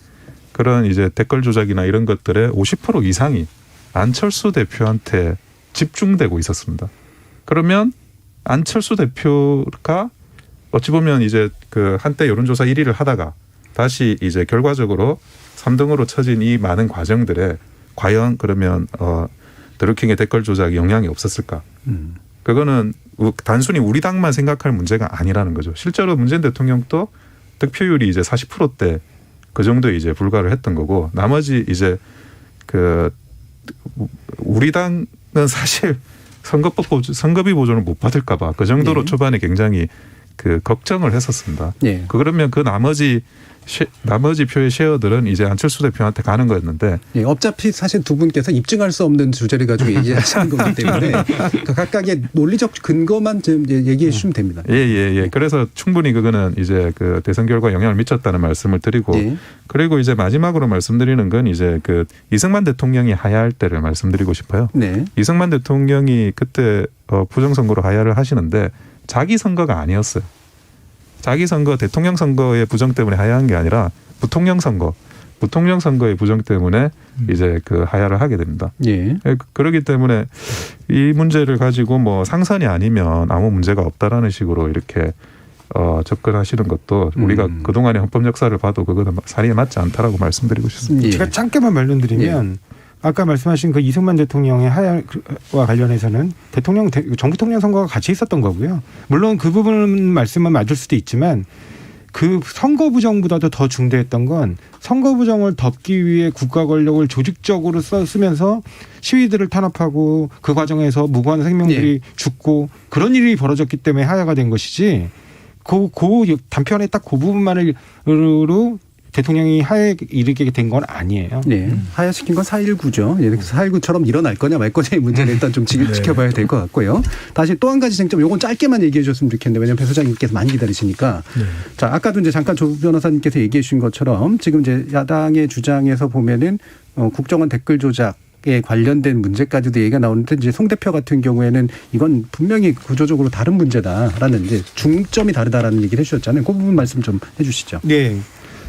그런 이제 댓글 조작이나 이런 것들의 50% 이상이 안철수 대표한테 집중되고 있었습니다. 그러면 안철수 대표가 어찌 보면 이제 그 한때 여론조사 1위를 하다가 다시 이제 결과적으로 3등으로 처진 이 많은 과정들에 과연 그러면 드루킹의 댓글 조작이 영향이 없었을까? 그거는 단순히 우리 당만 생각할 문제가 아니라는 거죠. 실제로 문재인 대통령도 득표율이 이제 40%대 그 정도에 이제 불과를 했던 거고, 나머지 이제 그 우리 당은 사실 선거비 보존을 못 받을까 봐 그 정도로 초반에 굉장히 그 걱정을 했었습니다. 예. 그러면 그 나머지 표의 쉐어들은 이제 안철수 대표한테 가는 거였는데, 예, 어차피 사실 두 분께서 입증할 수 없는 주제를 가지고 얘기하시는 거기 때문에 각각의 논리적 근거만 좀 얘기해 주시면 됩니다. 예. 그래서 충분히 그거는 이제 그 대선 결과에 영향을 미쳤다는 말씀을 드리고, 예. 그리고 이제 마지막으로 말씀드리는 건 이제 그 이승만 대통령이 하야할 때를 말씀드리고 싶어요. 네. 이승만 대통령이 그때 부정선거로 하야를 하시는데 자기 선거가 아니었어요. 자기 선거, 대통령 선거의 부정 때문에 하야한 게 아니라 부통령 선거의 부정 때문에 이제 그 하야를 하게 됩니다. 예. 그렇기 때문에 이 문제를 가지고 뭐 상선이 아니면 아무 문제가 없다라는 식으로 이렇게 접근하시는 것도 우리가 그동안의 헌법 역사를 봐도 그거는 사리에 맞지 않다라고 말씀드리고 싶습니다. 제가 짧게만 말씀드리면 아까 말씀하신 그 이승만 대통령의 하야와 관련해서는 정부 통령 선거가 같이 있었던 거고요. 물론 그 부분 말씀은 맞을 수도 있지만 그 선거 부정보다도 더 중대했던 건 선거 부정을 덮기 위해 국가 권력을 조직적으로 쓰면서 시위들을 탄압하고 그 과정에서 무고한 생명들이 죽고 그런 일이 벌어졌기 때문에 하야가 된 것이지, 그 단편에 딱 그 부분만으로 대통령이 하야에 이르게 된 건 아니에요. 네. 하야시킨 건 4.19죠. 예, 4.19처럼 일어날 거냐 말 거냐의 문제는 일단 좀 지켜봐야 될 것 같고요. 다시 또 한 가지 쟁점, 요건 짧게만 얘기해 주셨으면 좋겠는데, 왜냐하면 배 소장님께서 많이 기다리시니까. 자, 아까도 이제 잠깐 조 변호사님께서 얘기해 주신 것처럼 지금 이제 야당의 주장에서 보면은 국정원 댓글 조작에 관련된 문제까지도 얘기가 나오는데, 이제 송 대표 같은 경우에는 이건 분명히 구조적으로 다른 문제다라는, 이제 중점이 다르다라는 얘기를 해주셨잖아요. 그 부분 말씀 좀 해주시죠. 네.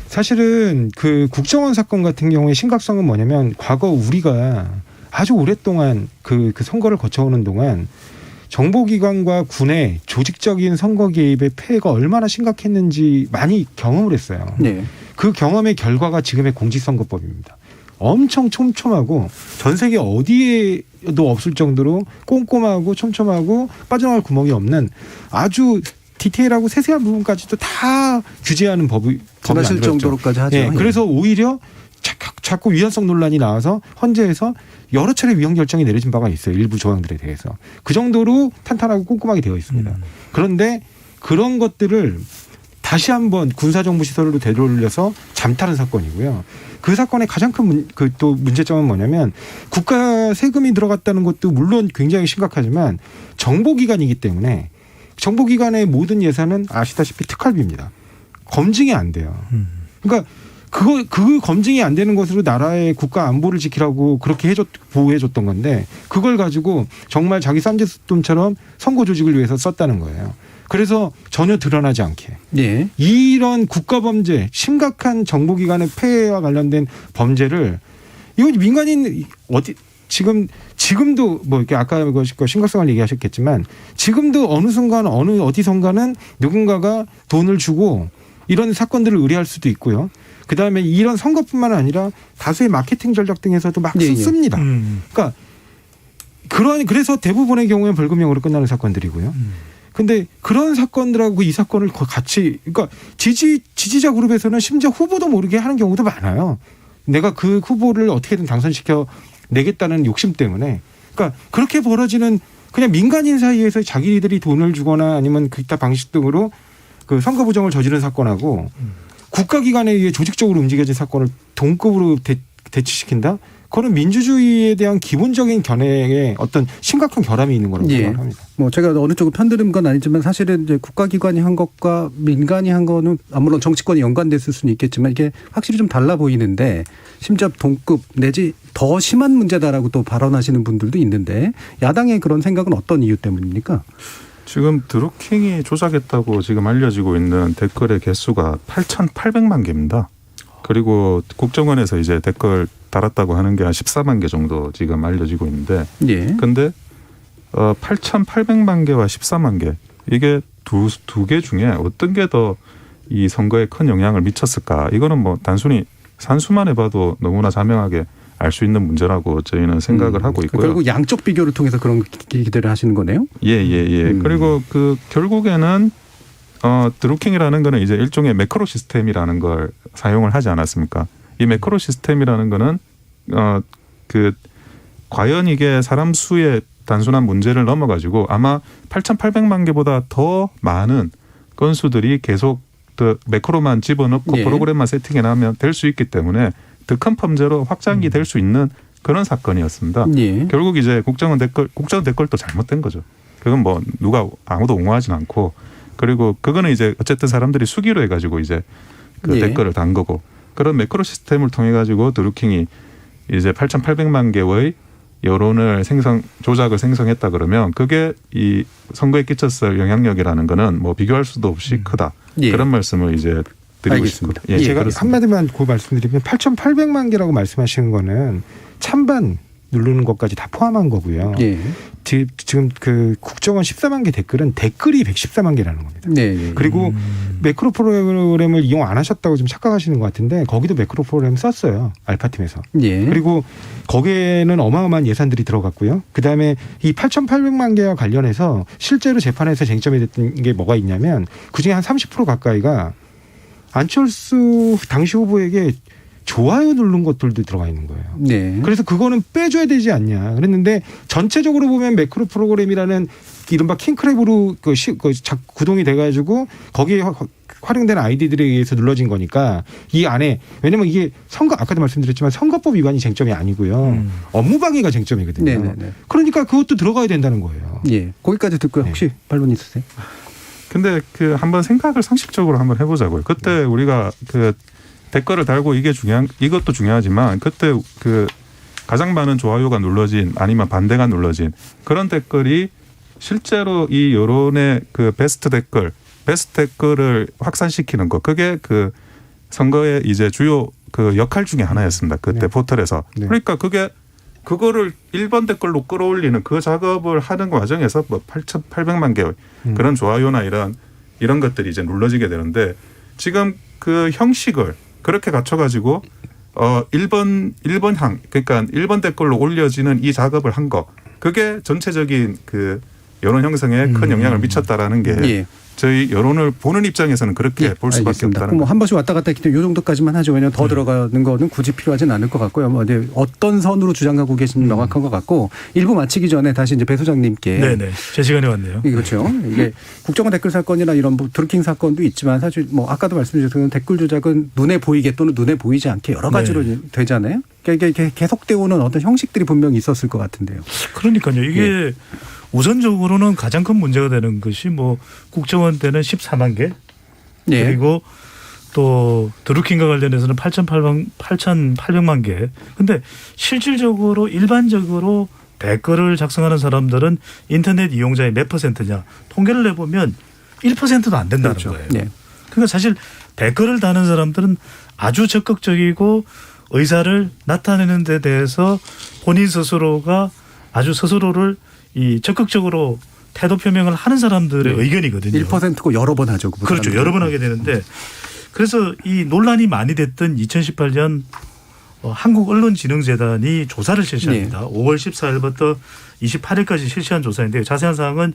사실은 그 국정원 사건 같은 경우에 심각성은 뭐냐면, 과거 우리가 아주 오랫동안 그 선거를 거쳐오는 동안 정보기관과 군의 조직적인 선거 개입의 폐해가 얼마나 심각했는지 많이 경험을 했어요. 네. 그 경험의 결과가 지금의 공직선거법입니다. 엄청 촘촘하고 전 세계 어디에도 없을 정도로 꼼꼼하고 촘촘하고 빠져나갈 구멍이 없는 아주 디테일하고 세세한 부분까지도 다 규제하는 법이 지나칠 정도로까지 하죠. 네, 그래서 오히려 자꾸 위헌성 논란이 나와서 헌재에서 여러 차례 위헌 결정이 내려진 바가 있어요. 일부 조항들에 대해서. 그 정도로 탄탄하고 꼼꼼하게 되어 있습니다. 그런데 그런 것들을 다시 한번 군사정보시설로 되돌려서 잠타는 사건이고요. 그 사건의 가장 큰 또 문제점은 뭐냐면, 국가 세금이 들어갔다는 것도 물론 굉장히 심각하지만 정보기관이기 때문에 정보기관의 모든 예산은 아시다시피 특활비입니다. 검증이 안 돼요. 그러니까 그 검증이 안 되는 것으로 나라의 국가 안보를 지키라고 그렇게 보호해줬던 건데 그걸 가지고 정말 자기 쌈짓돈처럼 선거 조직을 위해서 썼다는 거예요. 그래서 전혀 드러나지 않게 예. 이런 국가범죄 심각한 정보기관의 폐해와 관련된 범죄를 이거 민간인 어디 지금도 뭐 이렇게 아까 그 심각성을 얘기하셨겠지만 지금도 어느 순간 어디선가는 누군가가 돈을 주고 이런 사건들을 의뢰할 수도 있고요. 그다음에 이런 선거뿐만 아니라 다수의 마케팅 전략 등에서도 막 씁니다. 그러니까 그래서 대부분의 경우에는 벌금형으로 끝나는 사건들이고요. 근데 그런 사건들하고 이 사건을 같이 그러니까 지지자 그룹에서는 심지어 후보도 모르게 하는 경우도 많아요. 내가 그 후보를 어떻게든 당선시켜 내겠다는 욕심 때문에 그러니까 그렇게 벌어지는 그냥 민간인 사이에서 자기들이 돈을 주거나 아니면 기타 방식 등으로 그 선거 부정을 저지른 사건하고 국가기관에 의해 조직적으로 움직여진 사건을 동급으로 대치시킨다? 그거는 민주주의에 대한 기본적인 견해에 어떤 심각한 결함이 있는 거라고 생각합니다. 뭐 제가 어느 쪽을 편드는 건 아니지만 사실은 이제 국가기관이 한 것과 민간이 한 거는 물론 정치권이 연관됐을 수는 있겠지만 이게 확실히 좀 달라 보이는데 심지어 동급 내지 더 심한 문제다라고 또 발언하시는 분들도 있는데 야당의 그런 생각은 어떤 이유 때문입니까? 지금 드루킹이 조작했다고 지금 알려지고 있는 댓글의 개수가 8,800만 개입니다. 그리고 국정원에서 이제 댓글 달았다고 하는 게 한 14만 개 정도 지금 알려지고 있는데 근데 8,800만 개와 14만 개 이게 두 개 중에 어떤 게 더 이 선거에 큰 영향을 미쳤을까? 이거는 뭐 단순히 산수만 해봐도 너무나 자명하게 알 수 있는 문제라고 저희는 생각을 하고 있고요. 결국 양쪽 비교를 통해서 그런 기대를 하시는 거네요. 예. 그리고 그 결국에는 드루킹이라는 거는 이제 일종의 매크로 시스템이라는 걸 사용을 하지 않았습니까? 이 매크로 시스템이라는 거는 그 과연 이게 사람 수의 단순한 문제를 넘어가지고 아마 8,800만 개보다 더 많은 건수들이 계속 더 매크로만 집어넣고 프로그램만 세팅해 놔면 될 수 있기 때문에 더 큰 범죄로 확장이 될 수 있는 그런 사건이었습니다. 결국 이제 국정원 댓글도 잘못된 거죠. 그건 뭐 아무도 옹호하진 않고 그리고 그거는 이제 어쨌든 사람들이 수기로 해가지고 이제 그 댓글을 단 거고 그런 매크로 시스템을 통해 가지고 드루킹이 이제 8,800만 개의 여론을 조작을 생성했다 그러면 그게 이 선거에 끼쳤을 영향력이라는 거는 뭐 비교할 수도 없이 크다. 그런 말씀을 이제 드리고 있습니다. 예, 제가 한마디만 그 말씀드리면 8,800만 개라고 말씀하시는 거는 찬반 누르는 것까지 다 포함한 거고요. 지금 그 국정원 14만 개 댓글은 댓글이 114만 개라는 겁니다. 그리고 매크로 프로그램을 이용 안 하셨다고 좀 착각하시는 것 같은데 거기도 매크로 프로그램 썼어요. 알파팀에서. 그리고 거기에는 어마어마한 예산들이 들어갔고요. 그다음에 이 8,800만 개와 관련해서 실제로 재판에서 쟁점이 됐던 게 뭐가 있냐면 그중에 한 30% 가까이가 안철수 당시 후보에게 좋아요 누른 것들도 들어가 있는 거예요. 그래서 그거는 빼줘야 되지 않냐. 그랬는데 전체적으로 보면 매크로 프로그램이라는 이른바 킹크랩으로 구동이 돼가지고 거기에 활용된 아이디들에 의해서 눌러진 거니까 이 안에 왜냐면 이게 아까도 말씀드렸지만 선거법 위반이 쟁점이 아니고요. 업무방해가 쟁점이거든요. 그러니까 그것도 들어가야 된다는 거예요. 거기까지 듣고요. 혹시 반론 있으세요? 근데 그 한번 생각을 상식적으로 한번 해보자고요. 그때 우리가 그 댓글을 달고 이것도 중요하지만 그때 그 가장 많은 좋아요가 눌러진 아니면 반대가 눌러진 그런 댓글이 실제로 이 여론의 그 베스트 댓글을 확산시키는 거 그게 그 선거의 이제 주요 그 역할 중에 하나였습니다. 그때 포털에서. 그러니까 그거를 1번 댓글로 끌어올리는 그 작업을 하는 과정에서 뭐 8,800만 개의 그런 좋아요나 이런 것들이 이제 눌러지게 되는데 지금 그 형식을 그렇게 갖춰가지고 1번향 그러니까 1번 댓글로 올려지는 이 작업을 한 거 그게 전체적인 그 여론 형성에 큰 영향을 미쳤다라는 게 저희 여론을 보는 입장에서는 그렇게 볼 수밖에 없다는 뭐 한 번씩 왔다 갔다 했기 때문에 이 정도까지만 하죠. 왜냐하면 더 들어가는 거는 굳이 필요하진 않을 것 같고요. 뭐 이제 어떤 선으로 주장하고 계시는 명확한 것 같고 일부 마치기 전에 다시 이제 배 소장님께 제 시간이 왔네요. 그렇죠. 이게 국정원 댓글 사건이나 이런 드루킹 사건도 있지만 사실 뭐 아까도 말씀드렸던 댓글 조작은 눈에 보이게 또는 눈에 보이지 않게 여러 가지로 되잖아요. 그러니까 이게 계속되어 오는 어떤 형식들이 분명히 있었을 것 같은데요. 그러니까요. 이게 우선적으로는 가장 큰 문제가 되는 것이 뭐 국정원 때는 14만 개 그리고 또 드루킹과 관련해서는 8,800만 개. 근데 실질적으로 일반적으로 댓글을 작성하는 사람들은 인터넷 이용자의 몇 %냐 통계를 내보면 1%도 안 된다는 그렇죠. 거예요. 네. 그러니까 사실 댓글을 다는 사람들은 아주 적극적이고 의사를 나타내는 데 대해서 본인 스스로가 아주 스스로를 적극적으로 태도 표명을 하는 사람들의 의견이거든요. 1%고 여러 번 하죠. 그렇죠. 여러 번 하게 되는데 그래서 이 논란이 많이 됐던 2018년 한국언론진흥재단이 조사를 실시합니다. 5월 14일부터 28일까지 실시한 조사인데요. 자세한 사항은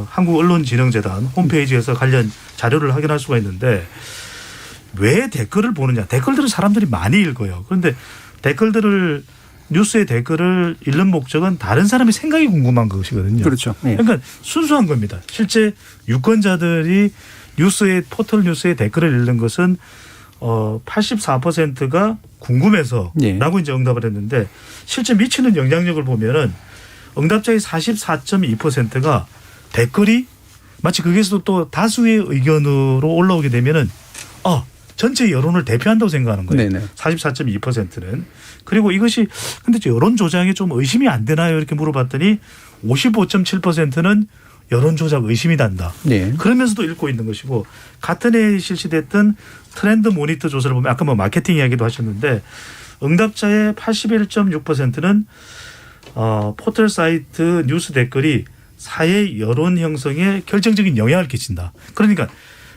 한국언론진흥재단 홈페이지에서 관련 자료를 확인할 수가 있는데 왜 댓글을 보느냐. 댓글들은 사람들이 많이 읽어요. 그런데 뉴스의 댓글을 읽는 목적은 다른 사람의 생각이 궁금한 것이거든요. 그렇죠. 네. 그러니까 순수한 겁니다. 실제 유권자들이 포털 뉴스의 댓글을 읽는 것은 84%가 궁금해서라고 이제 응답을 했는데 실제 미치는 영향력을 보면은 응답자의 44.2%가 댓글이 마치 거기에서도 또 다수의 의견으로 올라오게 되면은 전체 여론을 대표한다고 생각하는 거예요. 네네. 44.2%는. 그리고 이것이 근데 여론 조작에 좀 의심이 안 되나요? 이렇게 물어봤더니 55.7%는 여론 조작 의심이 난다. 네. 그러면서도 읽고 있는 것이고 같은 해에 실시됐던 트렌드 모니터 조사를 보면 아까 마케팅 이야기도 하셨는데 응답자의 81.6%는 포털 사이트 뉴스 댓글이 사회 여론 형성에 결정적인 영향을 끼친다. 그러니까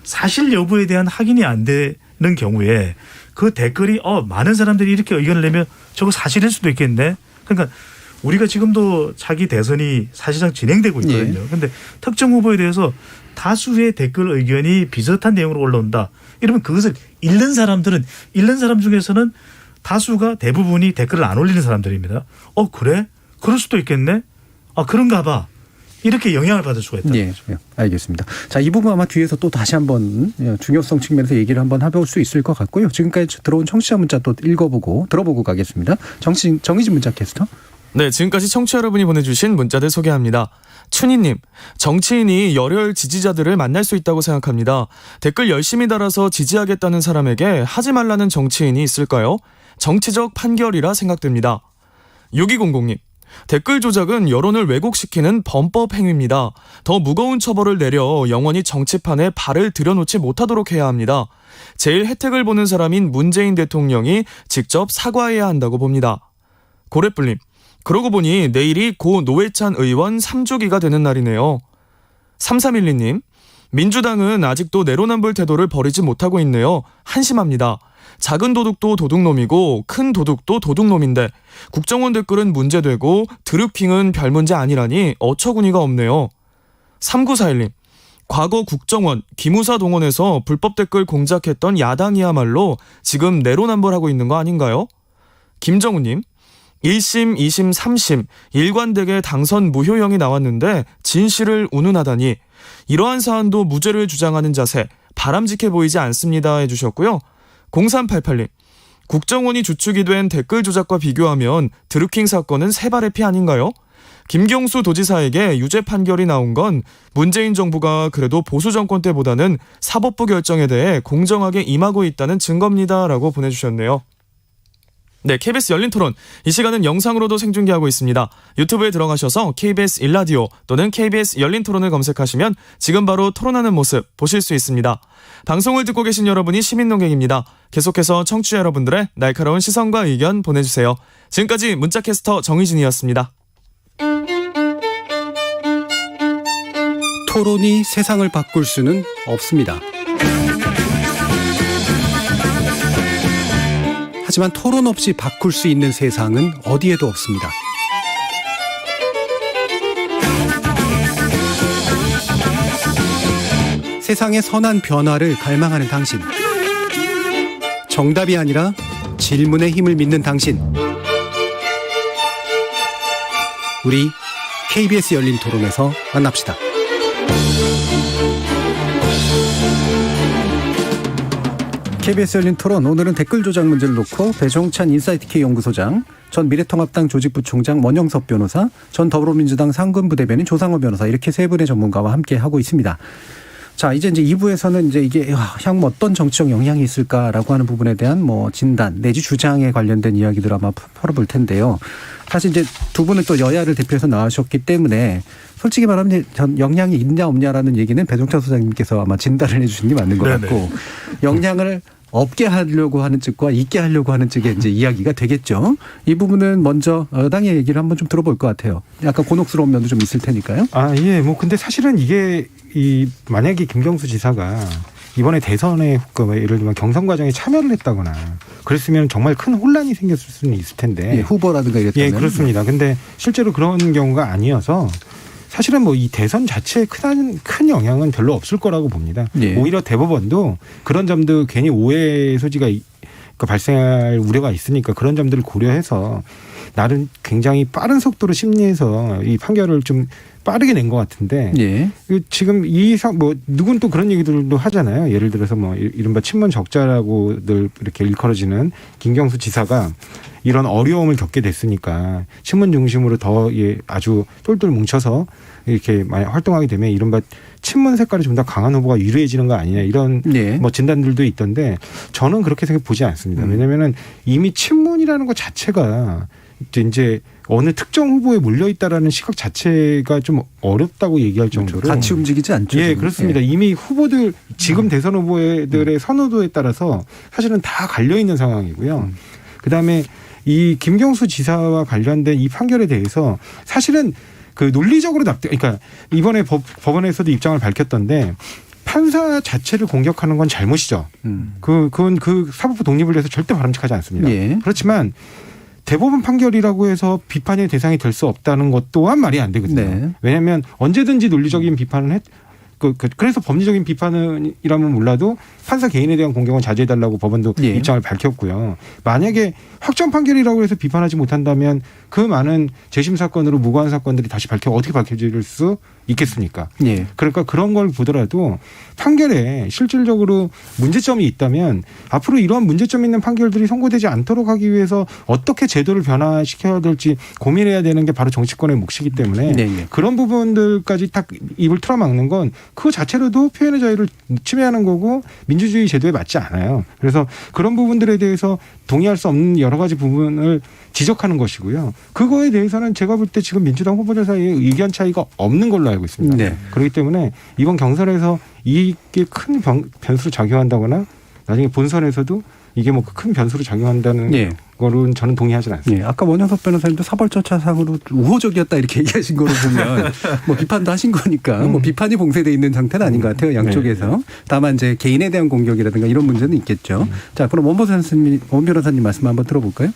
사실 여부에 대한 확인이 안 되는 경우에 그 댓글이 많은 사람들이 이렇게 의견을 내면 저거 사실일 수도 있겠네. 그러니까 우리가 지금도 차기 대선이 사실상 진행되고 있거든요. 그런데 특정 후보에 대해서 다수의 댓글 의견이 비슷한 내용으로 올라온다. 이러면 그것을 읽는 사람 중에서는 다수가 대부분이 댓글을 안 올리는 사람들입니다. 그래? 그럴 수도 있겠네. 그런가 봐. 이렇게 영향을 받을 수가 있다. 네, 알겠습니다. 자, 이 부분 아마 뒤에서 또 다시 한번 중요성 측면에서 얘기를 한번 해볼 수 있을 것 같고요. 지금까지 들어온 청취자 문자 또 들어보고 가겠습니다. 정희진 문자 캐스터. 네, 지금까지 청취자 여러분이 보내주신 문자들 소개합니다. 춘희님, 정치인이 열혈 지지자들을 만날 수 있다고 생각합니다. 댓글 열심히 달아서 지지하겠다는 사람에게 하지 말라는 정치인이 있을까요? 정치적 판결이라 생각됩니다. 6200님, 댓글 조작은 여론을 왜곡시키는 범법 행위입니다. 더 무거운 처벌을 내려 영원히 정치판에 발을 들여놓지 못하도록 해야 합니다. 제일 혜택을 보는 사람인 문재인 대통령이 직접 사과해야 한다고 봅니다. 고래뿔님, 그러고 보니 내일이 고 노회찬 의원 3주기가 되는 날이네요. 3312님, 민주당은 아직도 내로남불 태도를 버리지 못하고 있네요. 한심합니다. 작은 도둑도 도둑놈이고 큰 도둑도 도둑놈인데 국정원 댓글은 문제되고 드루킹은 별 문제 아니라니 어처구니가 없네요. 3941님, 과거 국정원, 기무사 동원해서 불법 댓글 공작했던 야당이야말로 지금 내로남불하고 있는 거 아닌가요? 김정우님, 1심, 2심, 3심 일관되게 당선 무효형이 나왔는데 진실을 운운하다니 이러한 사안도 무죄를 주장하는 자세 바람직해 보이지 않습니다 해주셨고요. 0388님, 국정원이 주축이 된 댓글 조작과 비교하면 드루킹 사건은 새발의 피 아닌가요? 김경수 도지사에게 유죄 판결이 나온 건 문재인 정부가 그래도 보수 정권 때보다는 사법부 결정에 대해 공정하게 임하고 있다는 증거입니다 라고 보내주셨네요. 네, KBS 열린 토론. 이 시간은 영상으로도 생중계하고 있습니다. 유튜브에 들어가셔서 KBS 1라디오 또는 KBS 열린 토론을 검색하시면 지금 바로 토론하는 모습 보실 수 있습니다. 방송을 듣고 계신 여러분이 시민논객입니다. 계속해서 청취자 여러분들의 날카로운 시선과 의견 보내주세요. 지금까지 문자캐스터 정희진이었습니다. 토론이 세상을 바꿀 수는 없습니다. 하지만 토론 없이 바꿀 수 있는 세상은 어디에도 없습니다. 세상의 선한 변화를 갈망하는 당신. 정답이 아니라 질문의 힘을 믿는 당신. 우리 KBS 열린 토론에서 만납시다. KBS 열린 토론, 오늘은 댓글 조작 문제를 놓고 배종찬 인사이트K 연구소장, 전 미래통합당 조직부총장 원영섭 변호사, 전 더불어민주당 상근부대변인 조상호 변호사, 이렇게 세 분의 전문가와 함께 하고 있습니다. 자, 이제 2부에서는 이제 이게 향후 어떤 정치적 영향이 있을까라고 하는 부분에 대한 뭐 진단 내지 주장에 관련된 이야기들 아마 풀어볼 텐데요. 사실 이제 두 분은 또 여야를 대표해서 나오셨기 때문에 솔직히 말하면 영향이 있냐 없냐라는 얘기는 배종찬 소장님께서 아마 진단을 해주신 게 맞는 것 같고 영향을 없게 하려고 하는 측과 있게 하려고 하는 측의 이제 이야기가 되겠죠. 이 부분은 먼저 여당의 얘기를 한번 좀 들어볼 것 같아요. 약간 곤혹스러운 면도 좀 있을 테니까요. 예. 뭐 근데 사실은 이게 만약에 김경수 지사가 이번에 대선에 예를 들면 경선 과정에 참여를 했다거나 그랬으면 정말 큰 혼란이 생겼을 수는 있을 텐데. 예, 후보라든가 이랬다면. 예, 그렇습니다. 근데 실제로 그런 경우가 아니어서 사실은 뭐 이 대선 자체에 큰 영향은 별로 없을 거라고 봅니다. 예. 오히려 대법원도 그런 점도 괜히 오해 소지가 발생할 우려가 있으니까 그런 점들을 고려해서 나름 굉장히 빠른 속도로 심리해서 이 판결을 좀 빠르게 낸 것 같은데 예. 지금 누군 또 그런 얘기들도 하잖아요. 예를 들어서 뭐 이른바 친문 적자라고들 이렇게 일컬어지는 김경수 지사가 이런 어려움을 겪게 됐으니까 친문 중심으로 더 아주 똘똘 뭉쳐서 이렇게 만약 활동하게 되면 이른바 친문 색깔이 좀 더 강한 후보가 유리해지는 거 아니냐 이런 뭐 진단들도 있던데 저는 그렇게 생각 보지 않습니다. 왜냐하면은 이미 친문이라는 것 자체가 이제 어느 특정 후보에 몰려 있다라는 시각 자체가 좀 어렵다고 얘기할 정도로 같이 움직이지 않죠. 예, 그렇습니다. 이미 후보들 지금 대선 후보들의 선호도에 따라서 사실은 다 갈려 있는 상황이고요. 그다음에 이 김경수 지사와 관련된 이 판결에 대해서 사실은 그 논리적으로 그러니까 이번에 법원에서도 입장을 밝혔던데 판사 자체를 공격하는 건 잘못이죠. 그건 사법부 독립을 위해서 절대 바람직하지 않습니다. 예. 그렇지만 대법원 판결이라고 해서 비판의 대상이 될 수 없다는 것 또한 말이 안 되거든요. 네. 왜냐하면 언제든지 논리적인 비판을 그래서 법리적인 비판이라면 몰라도 판사 개인에 대한 공격은 자제해달라고 법원도 입장을 밝혔고요. 만약에 확정 판결이라고 해서 비판하지 못한다면 그 많은 재심 사건으로 무고한 사건들이 다시 어떻게 밝혀질 수 있겠습니까? 예. 그러니까 그런 걸 보더라도 판결에 실질적으로 문제점이 있다면 앞으로 이러한 문제점 있는 판결들이 선고되지 않도록 하기 위해서 어떻게 제도를 변화시켜야 될지 고민해야 되는 게 바로 정치권의 몫이기 때문에 그런 부분들까지 딱 입을 틀어막는 건 그 자체로도 표현의 자유를 침해하는 거고 민주주의 제도에 맞지 않아요. 그래서 그런 부분들에 대해서 동의할 수 없는 여러 가지 부분을 지적하는 것이고요. 그거에 대해서는 제가 볼 때 지금 민주당 후보들 사이에 의견 차이가 없는 걸로 알고 있습니다. 네. 그렇기 때문에 이번 경선에서 이게 큰 변수로 작용한다거나 나중에 본선에서도 이게 뭐 큰 변수로 작용한다는 거는 저는 동의하지 않습니다. 예, 아까 원영석 변호사님도 사법절차상으로 우호적이었다 이렇게 얘기하신 거로 보면 뭐 비판도 하신 거니까 뭐 비판이 봉쇄되어 있는 상태는 아닌 것 같아요. 양쪽에서. 다만 이제 개인에 대한 공격이라든가 이런 문제는 있겠죠. 자, 그럼 원 변호사님 말씀 한번 들어볼까요?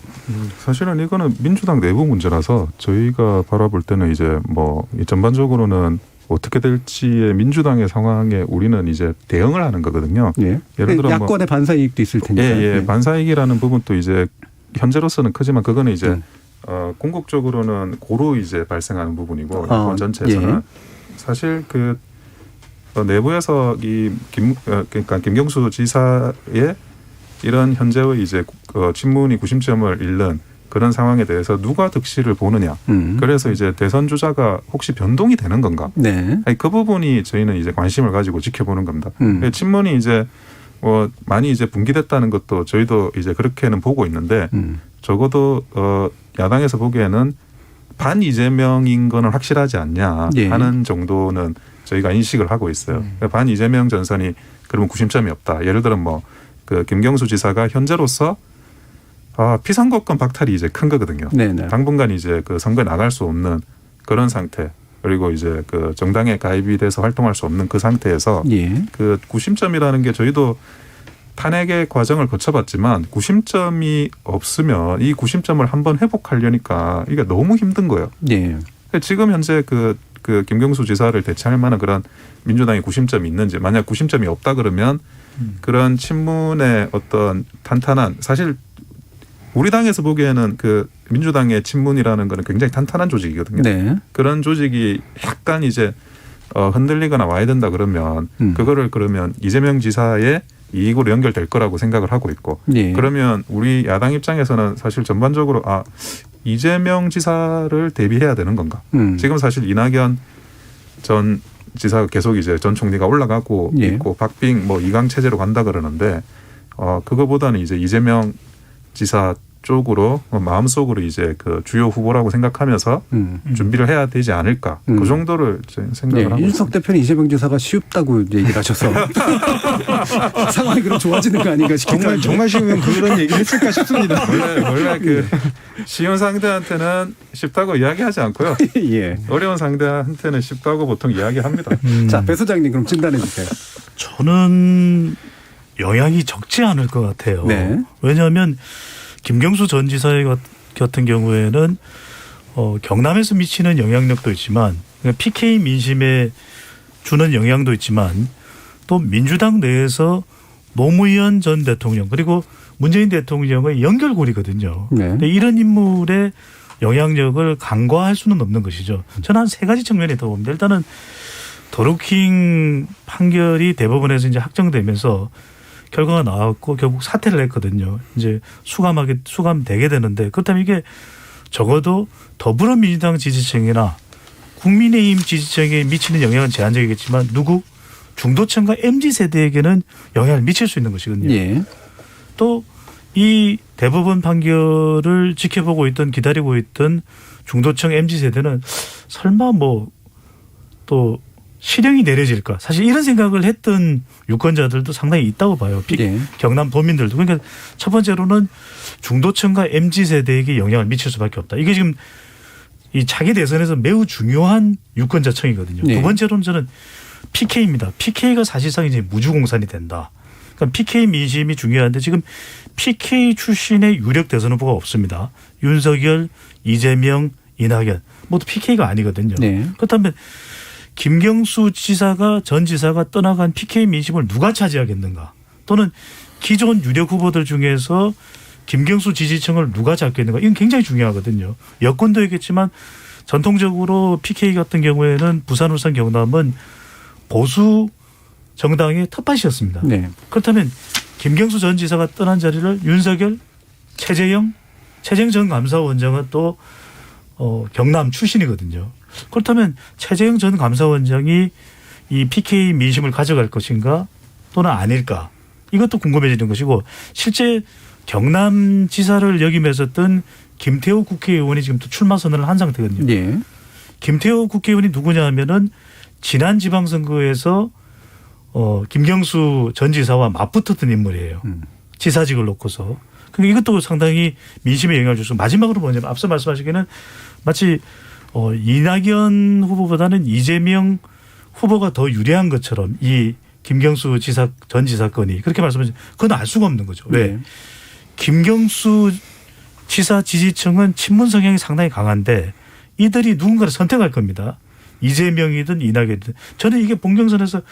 사실은 이거는 민주당 내부 문제라서 저희가 바라볼 때는 이제 뭐 전반적으로는 어떻게 될지의 민주당의 상황에 우리는 이제 대응을 하는 거거든요. 예. 예를 들어 야권의 반사이익도 있을 테니까. 반사이익이라는 부분도 이제 현재로서는 크지만 그거는 이제 궁극적으로는 고루 이제 발생하는 부분이고 야권 전체에서는 사실 그 내부에서 그러니까 김경수 지사의 이런 현재의 이제 친문이 구심점을 잃는 그런 상황에 대해서 누가 득실을 보느냐. 그래서 이제 대선 주자가 혹시 변동이 되는 건가. 그 부분이 저희는 이제 관심을 가지고 지켜보는 겁니다. 친문이 이제 많이 이제 분기됐다는 것도 저희도 이제 그렇게는 보고 있는데 적어도 야당에서 보기에는 반 이재명인 거는 확실하지 않냐 하는 정도는 저희가 인식을 하고 있어요. 반 이재명 전선이 그러면 구심점이 없다. 예를 들어 뭐 그 김경수 지사가 현재로서 피선거권 박탈이 이제 큰 거거든요. 당분간 이제 그 선거에 나갈 수 없는 그런 상태. 그리고 이제 그 정당에 가입이 돼서 활동할 수 없는 그 상태에서 그 구심점이라는 게 저희도 탄핵의 과정을 거쳐봤지만 구심점이 없으면 이 구심점을 한번 회복하려니까 이게 너무 힘든 거예요. 지금 현재 그 김경수 지사를 대체할 만한 그런 민주당의 구심점이 있는지 만약 구심점이 없다 그러면 그런 친문의 어떤 탄탄한 사실 우리 당에서 보기에는 그 민주당의 친문이라는 거는 굉장히 탄탄한 조직이거든요. 그런 조직이 약간 이제 흔들리거나 와야 된다 그러면 그거를 그러면 이재명 지사의 이익으로 연결될 거라고 생각을 하고 있고 그러면 우리 야당 입장에서는 사실 전반적으로 이재명 지사를 대비해야 되는 건가. 지금 사실 이낙연 전 지사가 계속 이제 전 총리가 올라가고 예. 있고 박빙 뭐 2강 체제로 간다 그러는데 그거보다는 이제 이재명 지사 쪽으로 마음속으로 이제 그 주요 후보라고 생각하면서 준비를 해야 되지 않을까 그 정도를 생각을 하고 이준석 대표는 이재명 지사가 쉽다고 얘기를 하셔서 상황이 그럼 좋아지는 거 아닌가 싶기도 한데. 정말 쉬우면 그런 얘기를 했을까 싶습니다. 원래 그 쉬운 상대한테는 쉽다고 이야기하지 않고요. 예. 어려운 상대한테는 쉽다고 보통 이야기합니다. 자, 배 소장님 그럼 진단해 주세요. 저는 영향이 적지 않을 것 같아요. 네. 왜냐하면 김경수 전 지사 같은 경우에는 경남에서 미치는 영향력도 있지만 PK 민심에 주는 영향도 있지만 또 민주당 내에서 노무현 전 대통령 그리고 문재인 대통령의 연결고리거든요. 네. 근데 이런 인물의 영향력을 간과할 수는 없는 것이죠. 저는 한 세 가지 측면이 더 봅니다. 일단은 더루킹 판결이 대법원에서 이제 확정되면서 결과가 나왔고 결국 사퇴를 했거든요. 이제 수감되게 되는데 그렇다면 이게 적어도 더불어민주당 지지층이나 국민의힘 지지층에 미치는 영향은 제한적이겠지만 중도층과 MZ세대에게는 영향을 미칠 수 있는 것이거든요. 예. 또 이 대법원 판결을 지켜보고 있던 기다리고 있던 중도층 MZ세대는 설마 뭐 또 실형이 내려질까 사실 이런 생각을 했던 유권자들도 상당히 있다고 봐요. 예. 경남 도민들도. 그러니까 첫 번째로는 중도층과 MZ세대에게 영향을 미칠 수밖에 없다. 이게 지금 이 차기 대선에서 매우 중요한 유권자층이거든요. 예. 두 번째로는 저는 PK입니다. PK가 사실상 이제 무주공산이 된다. 그러니까 PK 민심이 중요한데 지금 PK 출신의 유력 대선 후보가 없습니다. 윤석열, 이재명, 이낙연 모두 PK가 아니거든요. 네. 그렇다면 김경수 전 지사가 떠나간 PK 민심을 누가 차지하겠는가? 또는 기존 유력 후보들 중에서 김경수 지지층을 누가 잡겠는가? 이건 굉장히 중요하거든요. 여권도 있겠지만 전통적으로 PK 같은 경우에는 부산, 울산, 경남은 보수 정당의 텃밭이었습니다. 네. 그렇다면 김경수 전 지사가 떠난 자리를 윤석열, 최재형 전 감사원장은 또 경남 출신이거든요. 그렇다면 최재형 전 감사원장이 이 PK 민심을 가져갈 것인가 또는 아닐까 이것도 궁금해지는 것이고 실제 경남지사를 역임했었던 김태호 국회의원이 지금 또 출마 선언을 한 상태거든요. 예. 김태호 국회의원이 누구냐 하면은 지난 지방선거에서 김경수 전 지사와 맞붙었던 인물이에요. 지사직을 놓고서. 그러니까 이것도 상당히 민심에 영향을 줄 수. 마지막으로 뭐냐면 앞서 말씀하시기에는 마치 이낙연 후보보다는 이재명 후보가 더 유리한 것처럼 이 김경수 전 지사 건이 그렇게 말씀하시면 그건 알 수가 없는 거죠. 왜? 네. 김경수 지사 지지층은 친문 성향이 상당히 강한데 이들이 누군가를 선택할 겁니다. 이재명이든 이낙연이든. 저는 이게 본경선에서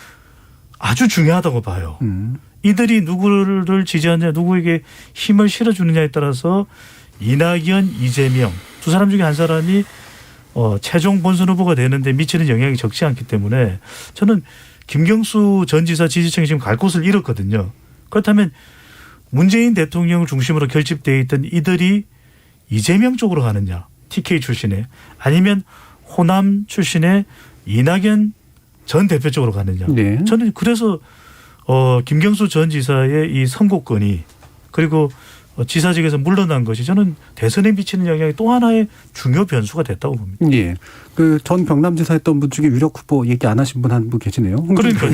아주 중요하다고 봐요. 이들이 누구를 지지하느냐 누구에게 힘을 실어주느냐에 따라서 이낙연, 이재명 두 사람 중에 한 사람이 최종 본선 후보가 되는데 미치는 영향이 적지 않기 때문에 저는 김경수 전 지사 지지층이 지금 갈 곳을 잃었거든요. 그렇다면 문재인 대통령을 중심으로 결집되어 있던 이들이 이재명 쪽으로 가느냐 TK 출신의 아니면 호남 출신의 이낙연 전 대표 쪽으로 가느냐. 네. 저는 그래서 김경수 전 지사의 이 선거권이 그리고 지사직에서 물러난 것이 저는 대선에 미치는 영향이 또 하나의 중요 변수가 됐다고 봅니다. 예. 그 전 경남지사 했던 분 중에 유력 후보 얘기 안 하신 분 한 분 계시네요. 그러니까요.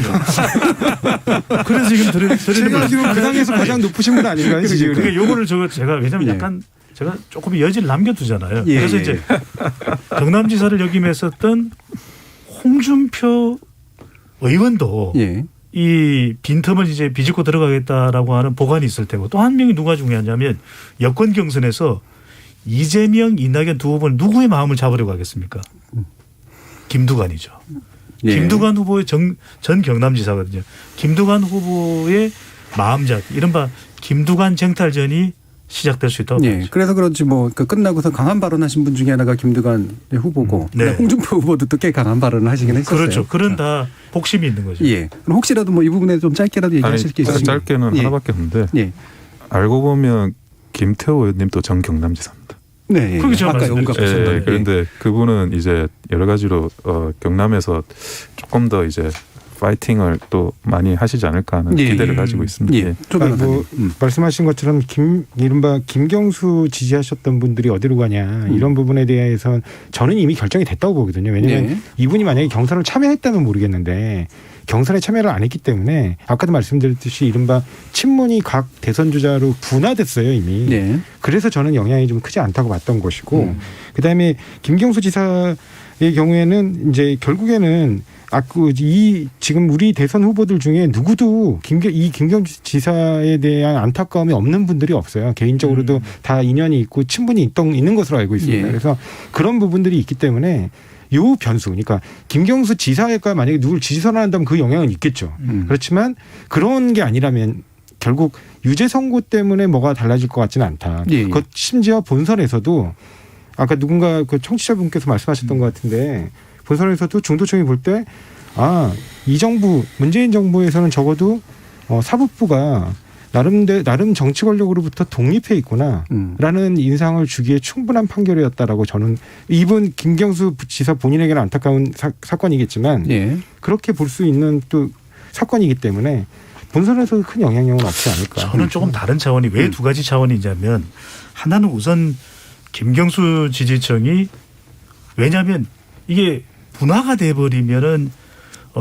그래서 지금 제가 지금 그 당에서 가장 높으신 분 아닌가요? 그러니까 요거를 제가 왜냐하면 예. 약간 제가 조금 여지를 남겨두잖아요. 예. 그래서 이제 경남지사를 역임했었던 홍준표 의원도 예. 이 빈틈을 이제 비집고 들어가겠다라고 하는 보관이 있을 테고 또 한 명이 누가 중요하냐면 여권 경선에서 이재명, 이낙연 두 후보는 누구의 마음을 잡으려고 하겠습니까? 김두관이죠. 예. 김두관 후보의 전 경남지사거든요. 김두관 후보의 마음 잡기 이른바 김두관 쟁탈전이 시작될 수 있다고 예. 그래서 그런지 뭐 끝나고서 강한 발언하신 분 중에 하나가 김두관 후보고 네. 홍준표 후보도 또 꽤 강한 발언을 하시긴 했었어요. 그렇죠. 그런 다 복심이 있는 거죠. 예. 그럼 혹시라도 뭐 이 부분에 좀 짧게라도 얘기하실 게 있으시면 짧게는 예. 하나밖에 없는데 예. 알고 보면 김태호 의원님도 전 경남지사입니다. 네. 그게 제가 아까 언급하셨던. 예, 그런데 그분은 이제 여러 가지로 경남에서 조금 더 이제 파이팅을 또 많이 하시지 않을까 하는 기대를 가지고 있습니다. 예. 말씀하신 것처럼 이른바 김경수 지지하셨던 분들이 어디로 가냐 이런 부분에 대해서는 저는 이미 결정이 됐다고 보거든요. 왜냐하면 이분이 만약에 경선을 참여했다면 모르겠는데 경선에 참여를 안 했기 때문에 아까도 말씀드렸듯이 이른바 친문이 각 대선 주자로 분화됐어요 이미. 그래서 저는 영향이 좀 크지 않다고 봤던 것이고 그다음에 김경수 지사의 경우에는 이제 결국에는 지금 우리 대선 후보들 중에 누구도 김경수 지사에 대한 안타까움이 없는 분들이 없어요. 개인적으로도 다 인연이 있고 친분이 있는 것으로 알고 있습니다. 그래서 그런 부분들이 있기 때문에 요 변수, 그러니까 김경수 지사가 만약에 누굴 지지 선언한다면 그 영향은 있겠죠. 그렇지만 그런 게 아니라면 결국 유죄 선고 때문에 뭐가 달라질 것 같지는 않다. 심지어 본선에서도 아까 누군가 그 청취자분께서 말씀하셨던 것 같은데 본선에서도 중도층이 볼 때 이 정부 문재인 정부에서는 적어도 사법부가 나름 정치 권력으로부터 독립해 있구나라는 인상을 주기에 충분한 판결이었다라고 저는 이분 김경수 지사 본인에게는 안타까운 사건이겠지만 그렇게 볼 수 있는 또 사건이기 때문에 본선에서도 큰 영향력은 없지 않을까. 저는 조금 다른 차원이 왜 두 가지 차원이냐면 하나는 우선 김경수 지지층이 왜냐하면 이게 분화가 돼버리면은